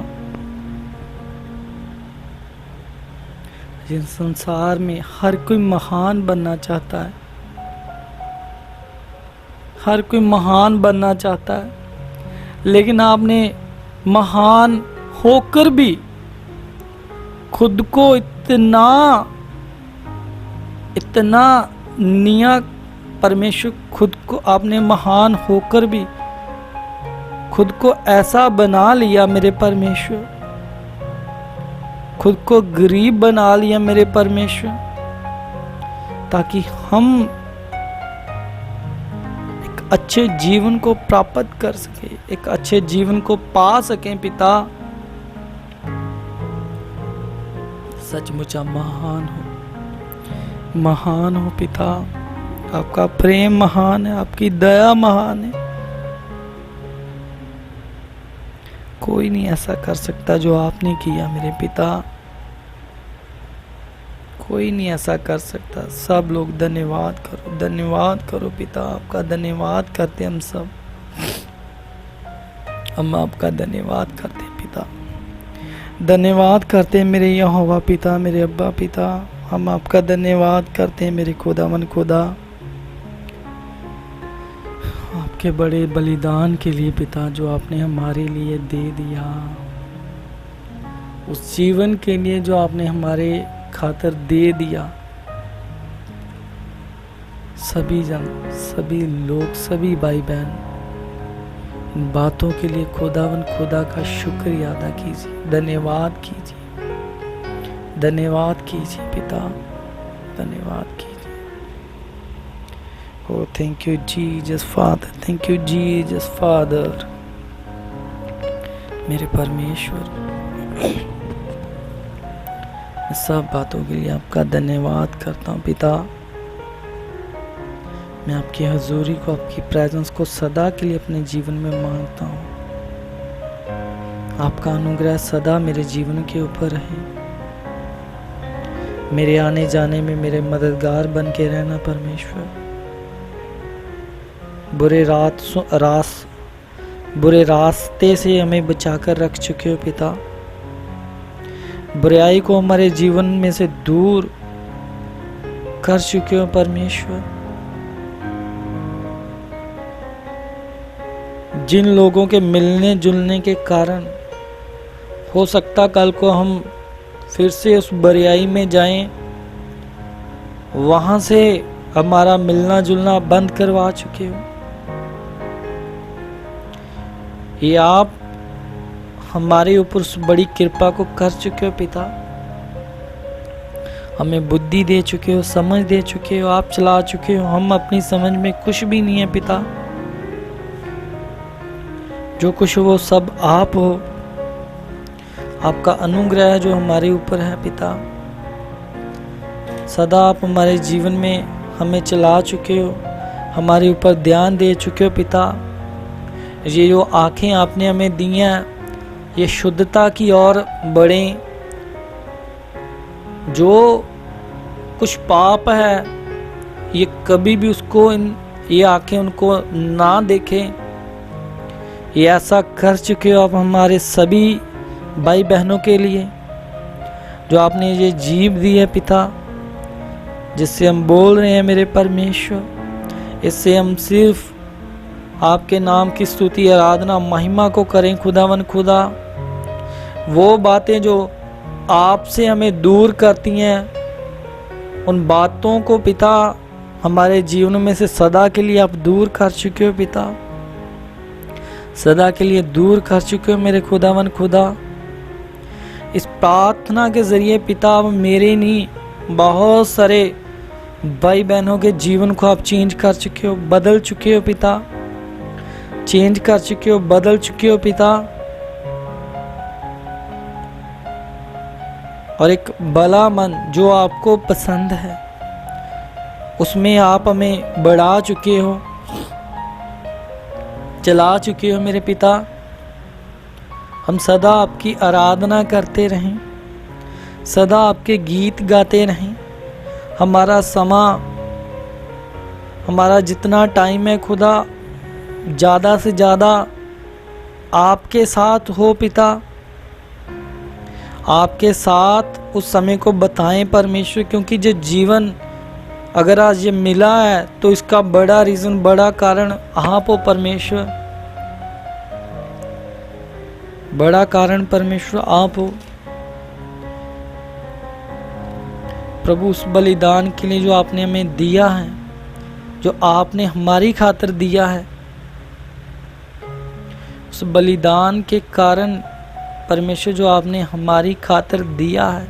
जिस संसार में हर कोई महान बनना चाहता है, हर कोई महान बनना चाहता है, लेकिन आपने महान होकर भी खुद को इतना निया परमेश्वर, खुद को आपने महान होकर भी खुद को ऐसा बना लिया मेरे परमेश्वर, खुद को गरीब बना लिया मेरे परमेश्वर, ताकि हम एक अच्छे जीवन को प्राप्त कर सके, एक अच्छे जीवन को पा सकें पिता। सचमुच आप महान हो पिता। आपका प्रेम महान है, आपकी दया महान है। कोई नहीं ऐसा कर सकता जो आपने किया मेरे पिता, कोई नहीं ऐसा कर सकता। सब लोग धन्यवाद करो पिता। आपका धन्यवाद करते हम सब, हम आपका धन्यवाद करते हैं पिता। धन्यवाद करते हैं मेरे यहोवा पिता, मेरे अब्बा पिता। हम आपका धन्यवाद करते हैं मेरे खुदावन खुदा, आपके बड़े बलिदान के लिए पिता, जो आपने हमारे लिए दे दिया, उस जीवन के लिए जो आपने हमारे खातिर दे दिया। सभी जन, सभी लोग, सभी भाई बहन इन बातों के लिए खुदावन खुदा का शुक्रिया अदा कीजिए, धन्यवाद कीजिए, धन्यवाद कीजिए पिता, धन्यवाद कीजिए। Oh, thank you Jesus Father, thank you Jesus Father, मेरे परमेश्वर। मैं सब बातों के लिए आपका धन्यवाद करता हूँ पिता। मैं आपकी हजूरी को, आपकी प्रेजेंस को सदा के लिए अपने जीवन में मांगता हूँ। आपका अनुग्रह सदा मेरे जीवन के ऊपर है। मेरे आने जाने में मेरे मददगार बन के रहना परमेश्वर। बुरे रास्ते से हमें बचाकर रख चुके हो पिता। बुराई को हमारे जीवन में से दूर कर चुके हो परमेश्वर। जिन लोगों के मिलने जुलने के कारण हो सकता कल को हम फिर से उस बुराई में जाएं, वहां से हमारा मिलना जुलना बंद करवा चुके हो। ये आप हमारे ऊपर उस बड़ी कृपा को कर चुके हो पिता। हमें बुद्धि दे चुके हो, समझ दे चुके हो, आप चला चुके हो। हम अपनी समझ में कुछ भी नहीं है पिता। जो कुछ हो वो सब आप हो। आपका अनुग्रह जो हमारे ऊपर है पिता, सदा आप हमारे जीवन में हमें चला चुके हो, हमारे ऊपर ध्यान दे चुके हो पिता। ये जो आँखें आपने हमें दी हैं, ये शुद्धता की ओर बढ़ें। जो कुछ पाप है ये कभी भी उसको ये आंखें उनको ना देखें। ये ऐसा कर चुके हो आप हमारे सभी भाई बहनों के लिए, जो आपने ये जीभ दी है पिता, जिससे हम बोल रहे हैं मेरे परमेश्वर। इससे हम सिर्फ आपके नाम की स्तुति, आराधना, महिमा को करें खुदावन खुदा। वो बातें जो आपसे हमें दूर करती हैं, उन बातों को पिता हमारे जीवन में से सदा के लिए आप दूर कर चुके हो पिता, सदा के लिए दूर कर चुके हो मेरे खुदावन खुदा। इस प्रार्थना के जरिए पिता आप मेरे नहीं, बहुत सारे भाई बहनों के जीवन को आप चेंज कर चुके हो, बदल चुके हो पिता, चेंज कर चुके हो, बदल चुके हो पिता। और एक भला मन जो आपको पसंद है, उसमें आप हमें बढ़ा चुके हो, चला चुके हो मेरे पिता। हम सदा आपकी आराधना करते रहें, सदा आपके गीत गाते रहें। हमारा समा, हमारा जितना टाइम है खुदा, ज़्यादा से ज़्यादा आपके साथ हो पिता। आपके साथ उस समय को बताएं परमेश्वर, क्योंकि जो जीवन अगर आज ये मिला है तो इसका बड़ा रीज़न, बड़ा कारण आप हो परमेश्वर, बड़ा कारण परमेश्वर आप हो प्रभु। उस बलिदान के लिए जो आपने हमें दिया है, जो आपने हमारी खातिर दिया है, उस बलिदान के कारण परमेश्वर जो आपने हमारी खातिर दिया है,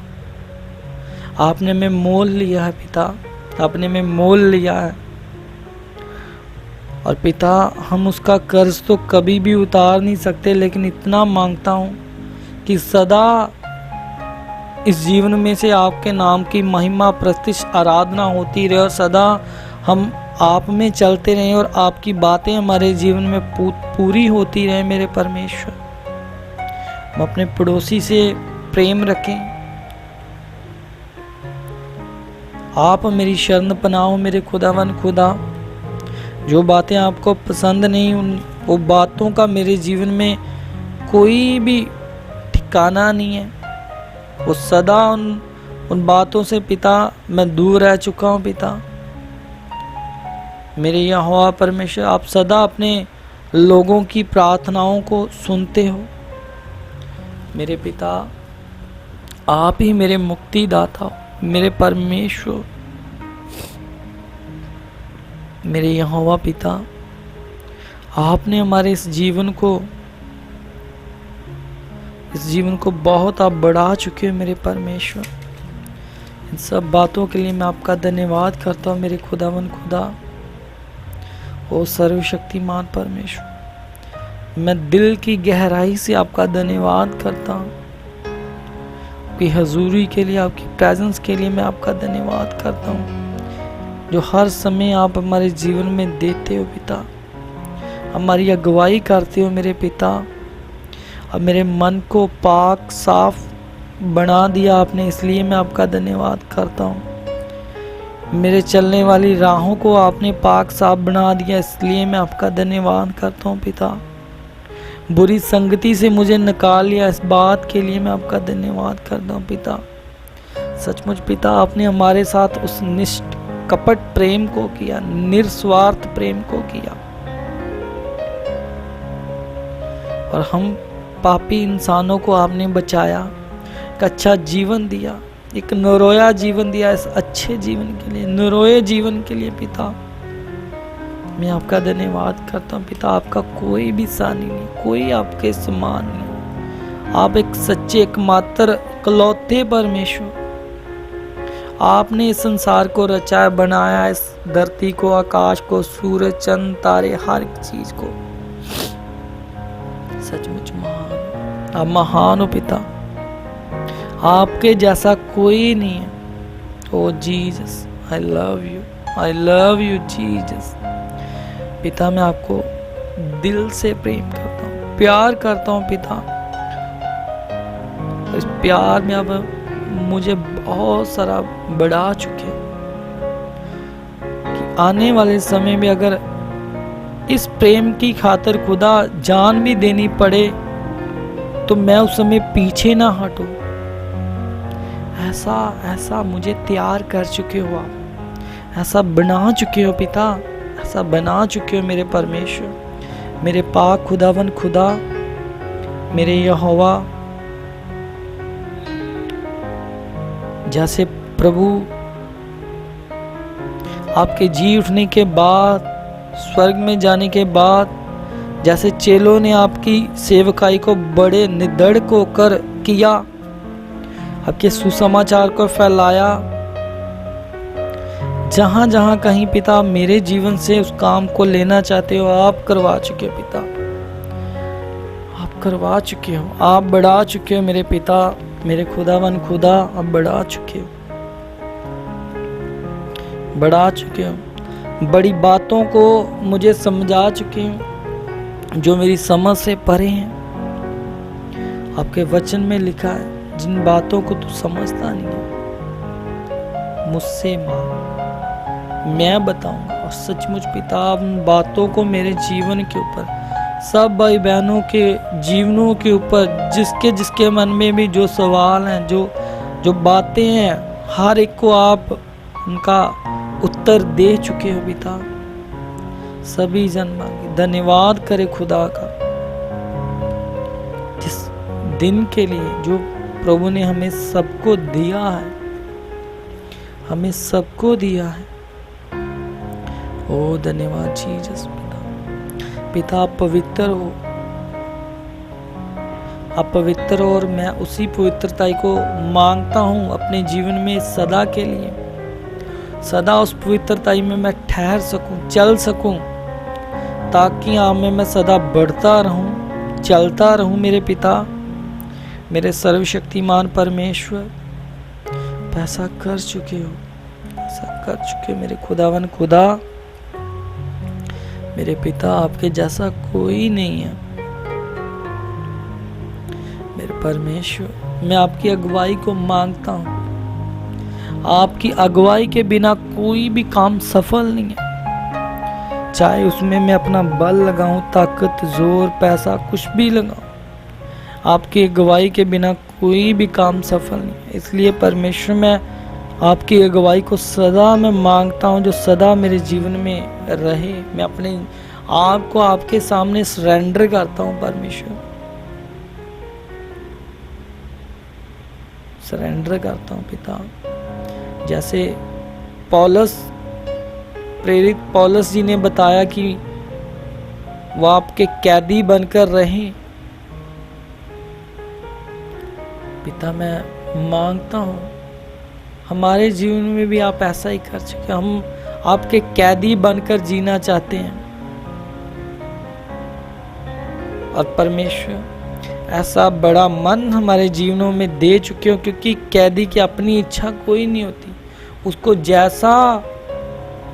आपने हमें मोल लिया है पिता, आपने हमें मोल लिया है। और पिता हम उसका कर्ज तो कभी भी उतार नहीं सकते, लेकिन इतना मांगता हूँ कि सदा इस जीवन में से आपके नाम की महिमा, प्रतिष्ठा, आराधना होती रहे, और सदा हम आप में चलते रहें और आपकी बातें हमारे जीवन में पूरी होती रहे मेरे परमेश्वर। हम अपने पड़ोसी से प्रेम रखें। आप मेरी शरण पनाह मेरे खुदावन खुदा। जो बातें आपको पसंद नहीं, वो बातों का मेरे जीवन में कोई भी ठिकाना नहीं है। वो सदा उन बातों से पिता मैं दूर रह चुका हूँ पिता। मेरे यहोवा परमेश्वर, आप सदा अपने लोगों की प्रार्थनाओं को सुनते हो मेरे पिता। आप ही मेरे मुक्तिदाता हो मेरे परमेश्वर, मेरे यहोवा पिता। आपने हमारे इस जीवन को बहुत आप बढ़ा चुके हो मेरे परमेश्वर। इन सब बातों के लिए मैं आपका धन्यवाद करता हूँ मेरे खुदावन खुदा। ओ सर्वशक्तिमान परमेश्वर, मैं दिल की गहराई से आपका धन्यवाद करता हूँ। आपकी हजूरी के लिए, आपकी प्रेजेंस के लिए मैं आपका धन्यवाद करता हूँ, जो हर समय आप हमारे जीवन में देते हो पिता, हमारी अगुवाई करते हो मेरे पिता। अब मेरे मन को पाक साफ बना दिया आपने, इसलिए मैं आपका धन्यवाद करता हूँ। मेरे चलने वाली राहों को आपने पाक साफ बना दिया, इसलिए मैं आपका धन्यवाद करता हूँ पिता। बुरी संगति से मुझे निकाल लिया, इस बात के लिए मैं आपका धन्यवाद करता हूँ पिता। सचमुच पिता, आपने हमारे साथ उस निष्कपट प्रेम को किया, निस्वार्थ प्रेम को किया, और हम पापी इंसानों को आपने बचाया, एक अच्छा जीवन दिया, एक निरोया जीवन दिया। इस अच्छे जीवन के लिए, निरोए जीवन के लिए पिता मैं आपका धन्यवाद करता हूँ पिता। आपका कोई भी सानी नहीं, कोई आपके समान नहीं। आप एक सच्चे, एकमात्र, इकलौते परमेश्वर। आपने इस संसार को रचाया, बनाया, इस धरती को, आकाश को, सूरज, चंद्र, तारे, हर एक चीज को। सचमुच महान, आप महान हो पिता। आपके जैसा कोई नहीं है। Oh Jesus, I love you, I love you Jesus. पिता मैं आपको दिल से प्रेम करता हूँ, प्यार करता हूँ पिता। इस प्यार में आप मुझे बहुत सारा बढ़ा चुके, आने वाले समय में अगर इस प्रेम की खातिर खुदा जान भी देनी पड़े तो मैं उस समय पीछे ना हटूं। ऐसा मुझे तैयार कर चुके हो आप, ऐसा बना चुके हो पिता, ऐसा बना चुके हो मेरे परमेश्वर, मेरे पाक खुदावन खुदा, मेरे यहोवा। जैसे प्रभु आपके जी उठने के बाद, स्वर्ग में जाने के बाद, जैसे चेलों ने आपकी सेवकाई को बड़े निडर होकर किया, आपके सुसमाचार को फैलाया, जहां जहां कहीं पिता मेरे जीवन से उस काम को लेना चाहते हो आप करवा चुके हो पिता, आप करवा चुके हो, आप बढ़ा चुके हो मेरे पिता, मेरे खुदावन खुदा, आप बढ़ा चुके हो, बढ़ा चुके हो, बड़ी बातों को मुझे समझा चुके हो जो मेरी समझ से परे हैं। आपके वचन में लिखा है जिन बातों को तू समझता नहीं है मुझसे मांग, मैं बताऊंगा। और सचमुच पिता उन बातों को मेरे जीवन के ऊपर, सब भाई बहनों के जीवनों के ऊपर, जिसके जिसके मन में भी जो सवाल हैं, जो बातें हैं, हर एक को आप उनका उत्तर दे चुके हो पिता। सभी जन मांगे धन्यवाद करे खुदा का, जिस दिन के लिए जो प्रभु ने हमें सबको दिया है, हमें सबको दिया है। ओ धन्यवाद जीसस पिता। पिता आप पवित्र हो, आप पवित्र हो, और मैं उसी पवित्रता को मांगता हूँ अपने जीवन में सदा के लिए। सदा उस पवित्रता में मैं ठहर सकूं, चल सकूं, ताकि आप में मैं सदा बढ़ता रहूं, चलता रहूं मेरे पिता, मेरे सर्वशक्तिमान परमेश्वर। ऐसा कर चुके हो, ऐसा कर चुके हो मेरे खुदावन खुदा, मेरे पिता। आपके जैसा कोई नहीं है मेरे परमेश्वर। मैं आपकी अगुवाई को मांगता हूं। आपकी अगुवाई के बिना कोई भी काम सफल नहीं है, चाहे उसमें मैं अपना बल लगाऊं, ताकत, जोर, पैसा, कुछ भी लगाऊं, आपकी अगुवाई के बिना कोई भी काम सफल नहीं है। इसलिए परमेश्वर मैं आपकी अगुवाई को सदा मैं मांगता हूं, जो सदा मेरे जीवन में रहे। मैं अपने आप को आपके सामने सरेंडर करता हूं परमेश्वर, सरेंडर करता हूं पिता। जैसे पौलुस, प्रेरित पौलुस जी ने बताया कि वो आपके कैदी बनकर रहें। पिता मैं मांगता हूं हमारे जीवन में भी आप ऐसा ही कर चुके। हम आपके कैदी बनकर जीना चाहते हैं, और परमेश्वर ऐसा बड़ा मन हमारे जीवनों में दे चुके हो, क्योंकि कैदी की अपनी इच्छा कोई नहीं होती, उसको जैसा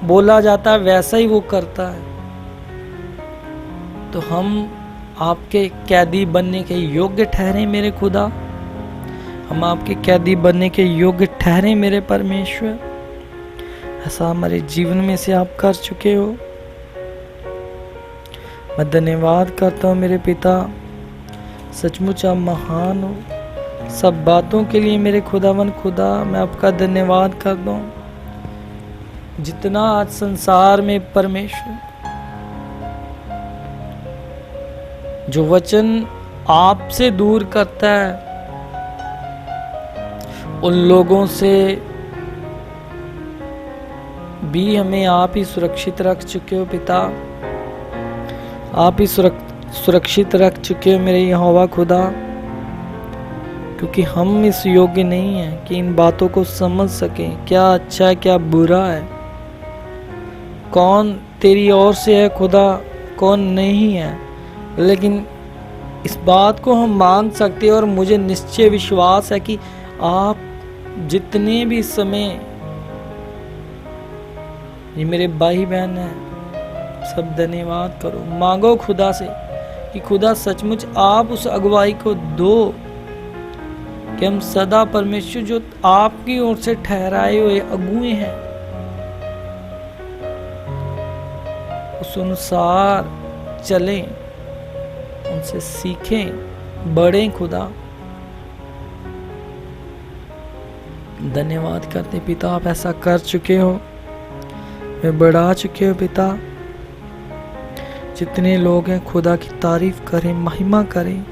बोला जाता है वैसा ही वो करता है। तो हम आपके कैदी बनने के योग्य ठहरे मेरे खुदा, हम आपके कैदी बनने के योग्य ठहरे मेरे परमेश्वर। ऐसा हमारे जीवन में से आप कर चुके हो। मैं धन्यवाद करता हूँ मेरे पिता, सचमुच आप महान हो। सब बातों के लिए मेरे खुदावन खुदा मैं आपका धन्यवाद करता हूँ। जितना आज संसार में परमेश्वर जो वचन आपसे दूर करता है, उन लोगों से भी हमें आप ही सुरक्षित रख चुके हो पिता। आप ही सुरक्षित रख चुके हो मेरे यहोवा खुदा, क्योंकि हम इस योग्य नहीं हैं कि इन बातों को समझ सकें, क्या अच्छा है क्या बुरा है, कौन तेरी ओर से है खुदा, कौन नहीं है। लेकिन इस बात को हम मांग सकते हैं, और मुझे निश्चय विश्वास है कि आप जितने भी समय ये मेरे भाई बहन हैं, सब धन्यवाद करो, मांगो खुदा से कि खुदा सचमुच आप उस अगुवाई को दो कि हम सदा परमेश्वर जो आपकी ओर से ठहराए हुए अगुए हैं, उस अनुसार चलें, उनसे सीखें, बढ़ें खुदा। धन्यवाद करते पिता, आप ऐसा कर चुके हो, मैं बढ़ा चुके हो पिता। जितने लोग हैं खुदा की तारीफ करें, महिमा करें।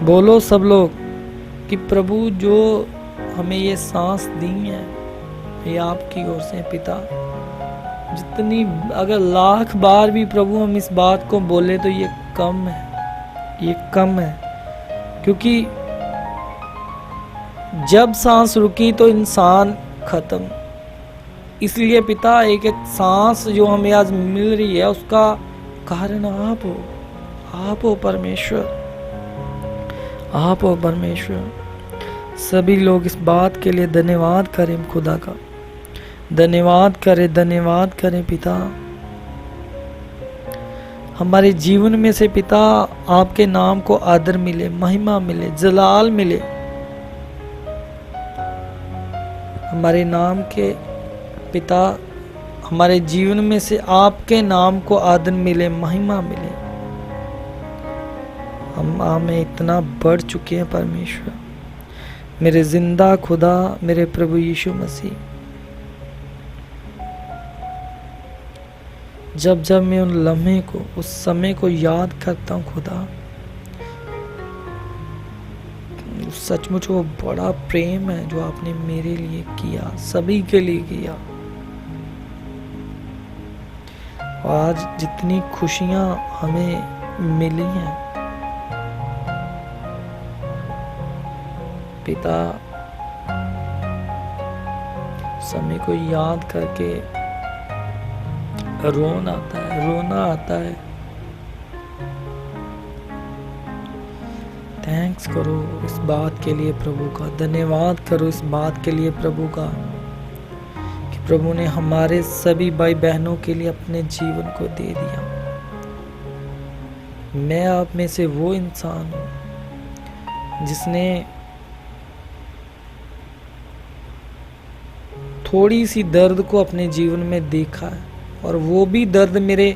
बोलो सब लोग कि प्रभु जो हमें ये सांस दी है ये आपकी ओर से पिता। जितनी अगर लाख बार भी प्रभु हम इस बात को बोले तो ये कम है, ये कम है। क्योंकि जब सांस रुकी तो इंसान खत्म। इसलिए पिता एक एक सांस जो हमें आज मिल रही है उसका कारण आप हो, आप हो परमेश्वर, आप हो परमेश्वर। सभी लोग इस बात के लिए धन्यवाद करें खुदा का, धन्यवाद करें पिता। हमारे जीवन में से पिता आपके नाम को आदर मिले, महिमा मिले, जलाल मिले। हमारे नाम के पिता, हमारे जीवन में से आपके नाम को आदर मिले, महिमा मिले। हम हमें इतना बढ़ चुके हैं परमेश्वर, मेरे जिंदा खुदा, मेरे प्रभु यीशु मसीह। जब जब मैं उन लम्हे को, उस समय को याद करता हूँ खुदा, सचमुच वो बड़ा प्रेम है जो आपने मेरे लिए किया, सभी के लिए किया। आज जितनी खुशियां हमें मिली हैं पिता, समय को याद करके रोना आता है। थैंक्स करो इस बात के लिए प्रभु का, धन्यवाद करो इस बात के लिए प्रभु का कि प्रभु ने हमारे सभी भाई बहनों के लिए अपने जीवन को दे दिया। मैं आप में से वो इंसान हूं जिसने थोड़ी सी दर्द को अपने जीवन में देखा है, और वो भी दर्द मेरे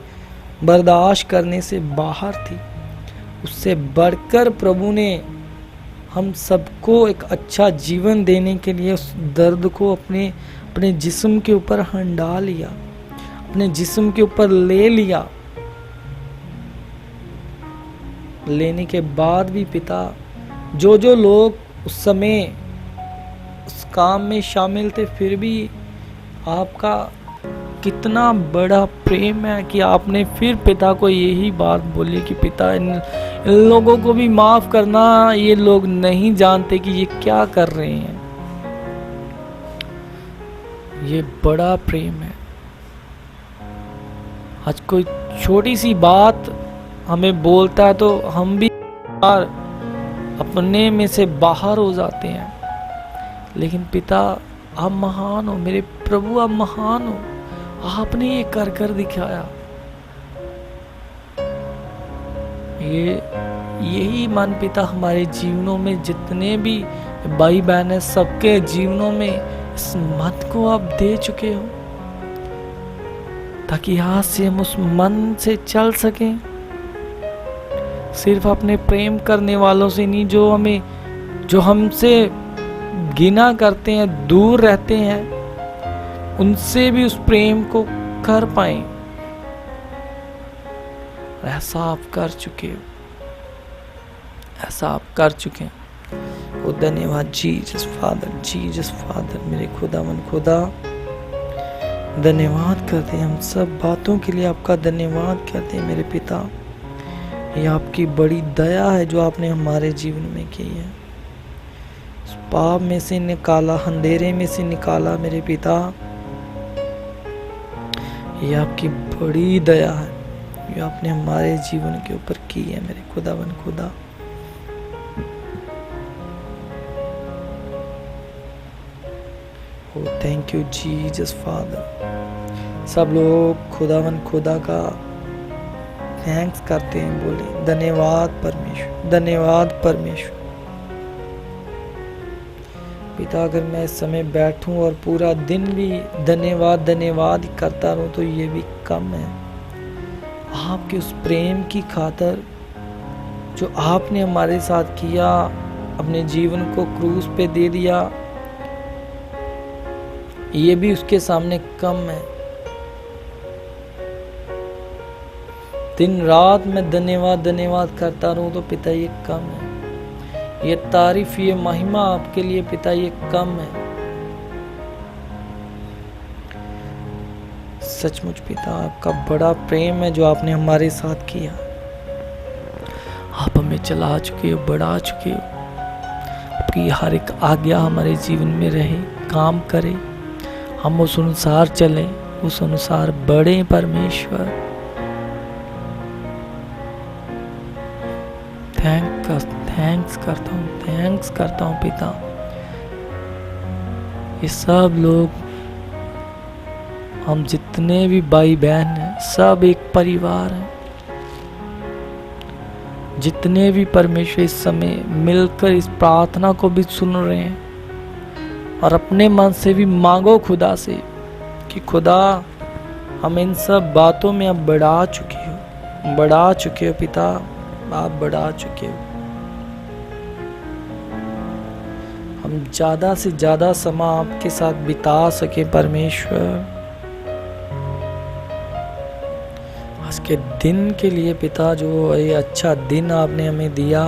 बर्दाश्त करने से बाहर थी। उससे बढ़कर प्रभु ने हम सबको एक अच्छा जीवन देने के लिए उस दर्द को अपने जिस्म के ऊपर हंडा लिया, अपने जिस्म के ऊपर ले लिया। लेने के बाद भी पिता, जो लोग उस समय उस काम में शामिल थे, फिर भी आपका कितना बड़ा प्रेम है कि आपने फिर पिता को यही बात बोली कि पिता इन लोगों को भी माफ करना, ये लोग नहीं जानते कि ये क्या कर रहे हैं। ये बड़ा प्रेम है। आज कोई छोटी सी बात हमें बोलता है तो हम भी अपने में से बाहर हो जाते हैं। लेकिन पिता आप महान हो, मेरे प्रभु आप महान हो, आपने ये कर कर दिखाया। यही मन पिता हमारे जीवनों में जितने भी भाई बहन है, सबके जीवनों में इस मन को आप दे चुके हो, ताकि आज से हम उस मन से चल सकें। सिर्फ अपने प्रेम करने वालों से नहीं, जो हमसे घृणा करते हैं, दूर रहते हैं, उनसे भी उस प्रेम को कर पाए। ऐसा आप कर चुके हो, ऐसा आप कर चुके हैं। वो धन्यवाद जीसस फादर, मेरे खुदावन खुदा, धन्यवाद करते हैं। हम सब बातों के लिए आपका धन्यवाद करते हैं मेरे पिता। ये आपकी बड़ी दया है जो आपने हमारे जीवन में की है। उस पाप में से निकाला, अंधेरे में से निकाला मेरे पिता। ये आपकी बड़ी दया है जो आपने हमारे जीवन के ऊपर की है मेरे खुदावन खुदा। ओ थैंक यू जीसस फादर। सब लोग खुदावन खुदा का थैंक्स करते हैं, बोले धन्यवाद परमेश्वर, धन्यवाद परमेश्वर। पिता, अगर मैं इस समय बैठूं और पूरा दिन भी धन्यवाद धन्यवाद ही करता रहूं तो ये भी कम है। आपके उस प्रेम की खातर जो आपने हमारे साथ किया, अपने जीवन को क्रूस पे दे दिया, ये भी उसके सामने कम है। दिन रात मैं धन्यवाद धन्यवाद करता रहूं तो पिता ये कम है। ये तारीफ, ये महिमा आपके लिए पिता ये कम है। सचमुच पिता, आपका बड़ा प्रेम है जो आपने हमारे साथ किया। आप हमें चला चुके हो, बढ़ा चुके हो। आपकी हर एक आज्ञा हमारे जीवन में रहे, काम करे, हम उस अनुसार चलें, उस अनुसार बढ़े। परमेश्वर थैंक्स करता हूँ पिता। ये सब लोग, हम जितने भी भाई बहन हैं, सब एक परिवार हैं। जितने भी परमेश्वर इस समय मिलकर इस प्रार्थना को भी सुन रहे हैं और अपने मन से भी मांगो खुदा से कि खुदा, हम इन सब बातों में अब बढ़ा चुके हो पिता, आप बढ़ा चुके हो। हम ज्यादा से ज्यादा समय आपके साथ बिता सके परमेश्वर। आज के दिन के लिए पिता, जो ये अच्छा दिन आपने हमें दिया,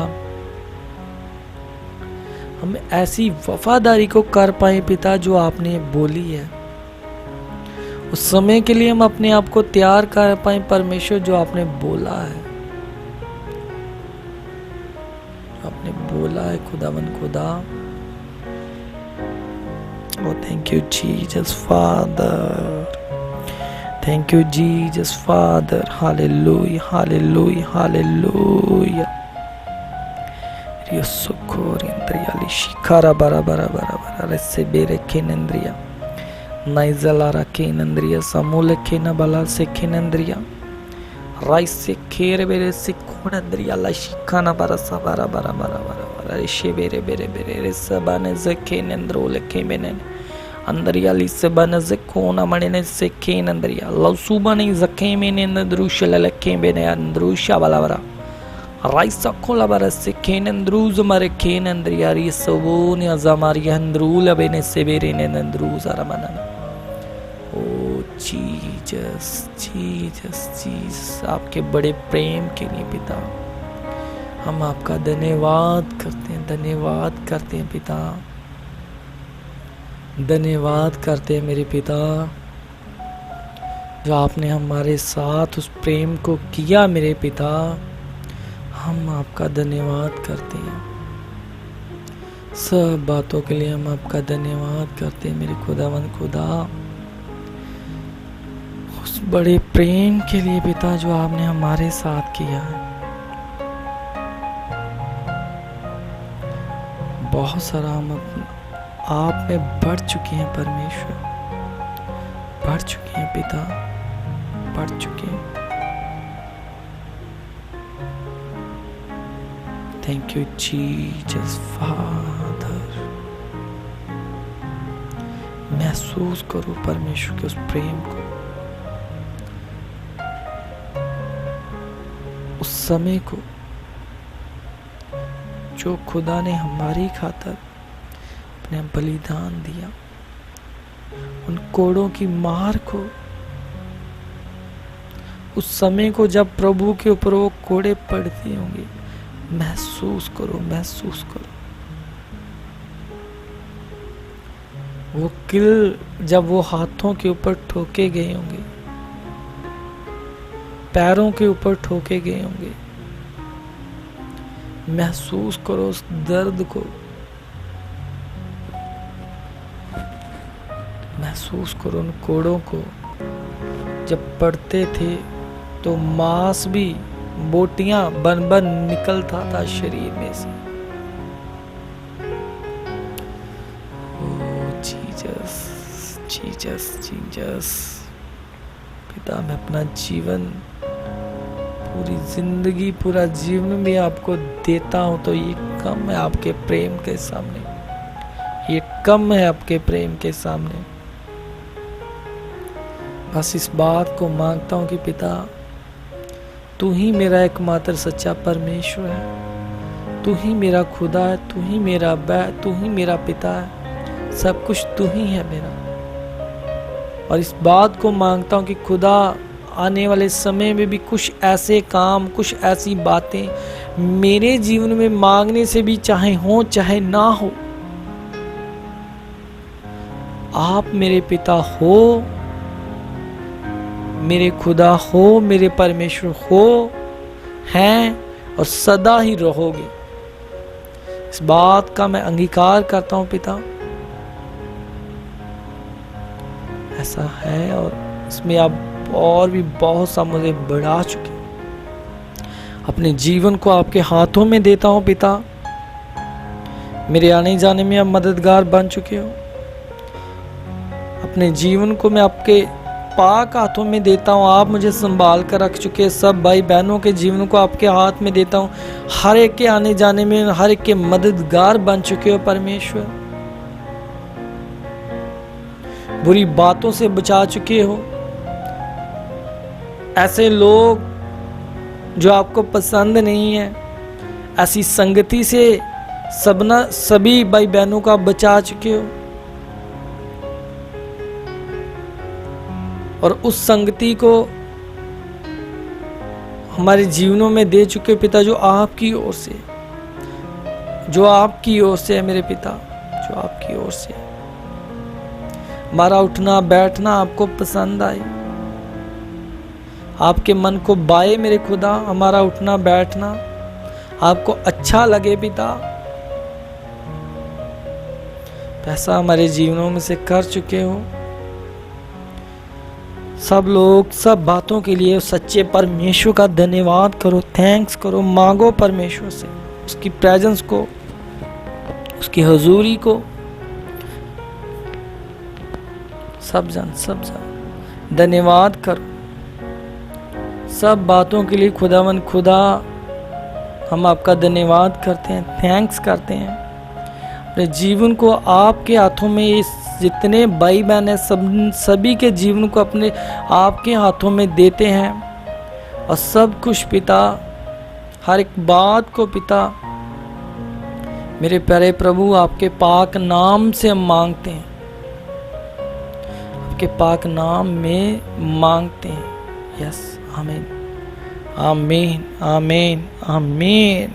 हम ऐसी वफादारी को कर पाए पिता जो आपने बोली है। उस समय के लिए हम अपने आप को तैयार कर पाए परमेश्वर जो आपने बोला है। आपने बोला है खुदावन खुदा। Oh, thank you, Jesus, Father. Thank you, Jesus, Father. Hallelujah, hallelujah, hallelujah. Rio socorro, Andrea, Lishikara, bara, bara, bara, bara, recebere kenendria. Naizalara kenendria, Samule kenabala se kenendria. Raise kere bere se konandria, Lashikana, bara, sabara, bara, bara, bara. Recebere bere bere resabane zekenendrole kemenen andria lisabane zekona manene sekenandria lausubane zakemenen drushalale kemene andrusha balavara raisa kolabara sekenendruz mare kenandria risabone azamari andrula bene sebere nendruz aramana. Oh Jesus, Jesus, Jesus, आपके बड़े प्रेम के लिए पिता हम आपका धन्यवाद करते हैं पिता। धन्यवाद करते हैं मेरे पिता, जो आपने हमारे साथ उस प्रेम को किया मेरे पिता। हम आपका धन्यवाद करते हैं। सब बातों के लिए हम आपका धन्यवाद करते हैं मेरे खुदावन खुदा। उस बड़े प्रेम के लिए पिता जो आपने हमारे साथ किया है। बहुत सारा हम आप में बढ़ चुके हैं परमेश्वर, बढ़ चुके हैं पिता, बढ़ चुके हैं। Thank you Jesus father. महसूस करो परमेश्वर के उस प्रेम को, उस समय को जो खुदा ने हमारी खातर अपने बलिदान दिया। उन कोड़ों की मार को, उस समय को जब प्रभु के ऊपर वो कोड़े पड़ते होंगे, महसूस करो, महसूस करो। वो किल जब वो हाथों के ऊपर ठोके गए होंगे, पैरों के ऊपर ठोके गए होंगे, महसूस करो उस दर्द को, महसूस करो उन कोड़ों को। जब पड़ते थे तो मांस भी बोटियां बन बन निकलता था शरीर में से। ओ जीसस, जीसस, जीसस। पिता, मैं अपना जीवन, पूरी जिंदगी, पूरा जीवन भी आपको देता हूं तो ये कम है आपके प्रेम के सामने। ये कम है आपके प्रेम के सामने। बस इस बात को मांगता हूं कि पिता, तू ही मेरा एकमात्र सच्चा परमेश्वर है, तू ही मेरा खुदा है, तू ही मेरा बैद, तू ही मेरा पिता है, सब कुछ तू ही है मेरा। और इस बात को मांगता हूं कि खुदा, आने वाले समय में भी कुछ ऐसे काम, कुछ ऐसी बातें मेरे जीवन में मांगने से भी चाहे हो चाहे ना हो, आप मेरे पिता हो, मेरे खुदा हो, मेरे परमेश्वर हो, हैं और सदा ही रहोगे। इस बात का मैं अंगीकार करता हूं पिता, ऐसा है। और इसमें आप और भी बहुत सा मुझे बढ़ा चुके। अपने जीवन को आपके हाथों में देता हूं पिता, मेरे आने जाने में आप मददगार बन चुके हो। अपने जीवन को मैं आपके पाक हाथों में देता हूँ, आप मुझे संभाल कर रख चुके हैं। सब भाई बहनों के जीवन को आपके हाथ में देता हूँ, हर एक के आने जाने में हर एक के मददगार बन चुके हो परमेश्वर। बुरी बातों से बचा चुके हो, ऐसे लोग जो आपको पसंद नहीं है, ऐसी संगति से सभी भाई बहनों को आप बचा चुके हो। और उस संगति को हमारे जीवनों में दे चुके पिता, जो आपकी ओर से, जो आपकी ओर से है मेरे पिता, जो आपकी ओर से है। हमारा उठना बैठना आपको पसंद आए, आपके मन को बाए मेरे खुदा, हमारा उठना बैठना आपको अच्छा लगे पिता। ऐसा हमारे जीवनों में से कर चुके हो। सब लोग सब बातों के लिए सच्चे परमेश्वर का धन्यवाद करो, थैंक्स करो, मांगो परमेश्वर से उसकी प्रेजेंस को, उसकी हुजूरी को। सब जन धन्यवाद करो सब बातों के लिए। खुदावन खुदा, हम आपका धन्यवाद करते हैं, थैंक्स करते हैं। अपने जीवन को आपके हाथों में, इस जितने भाई बहन हैं सभी के जीवन को अपने आपके हाथों में देते हैं। और सब कुछ पिता, हर एक बात को पिता, मेरे प्यारे प्रभु आपके पाक नाम से हम मांगते हैं, आपके पाक नाम में मांगते हैं। यस, आमीन आमीन आमीन आमीन।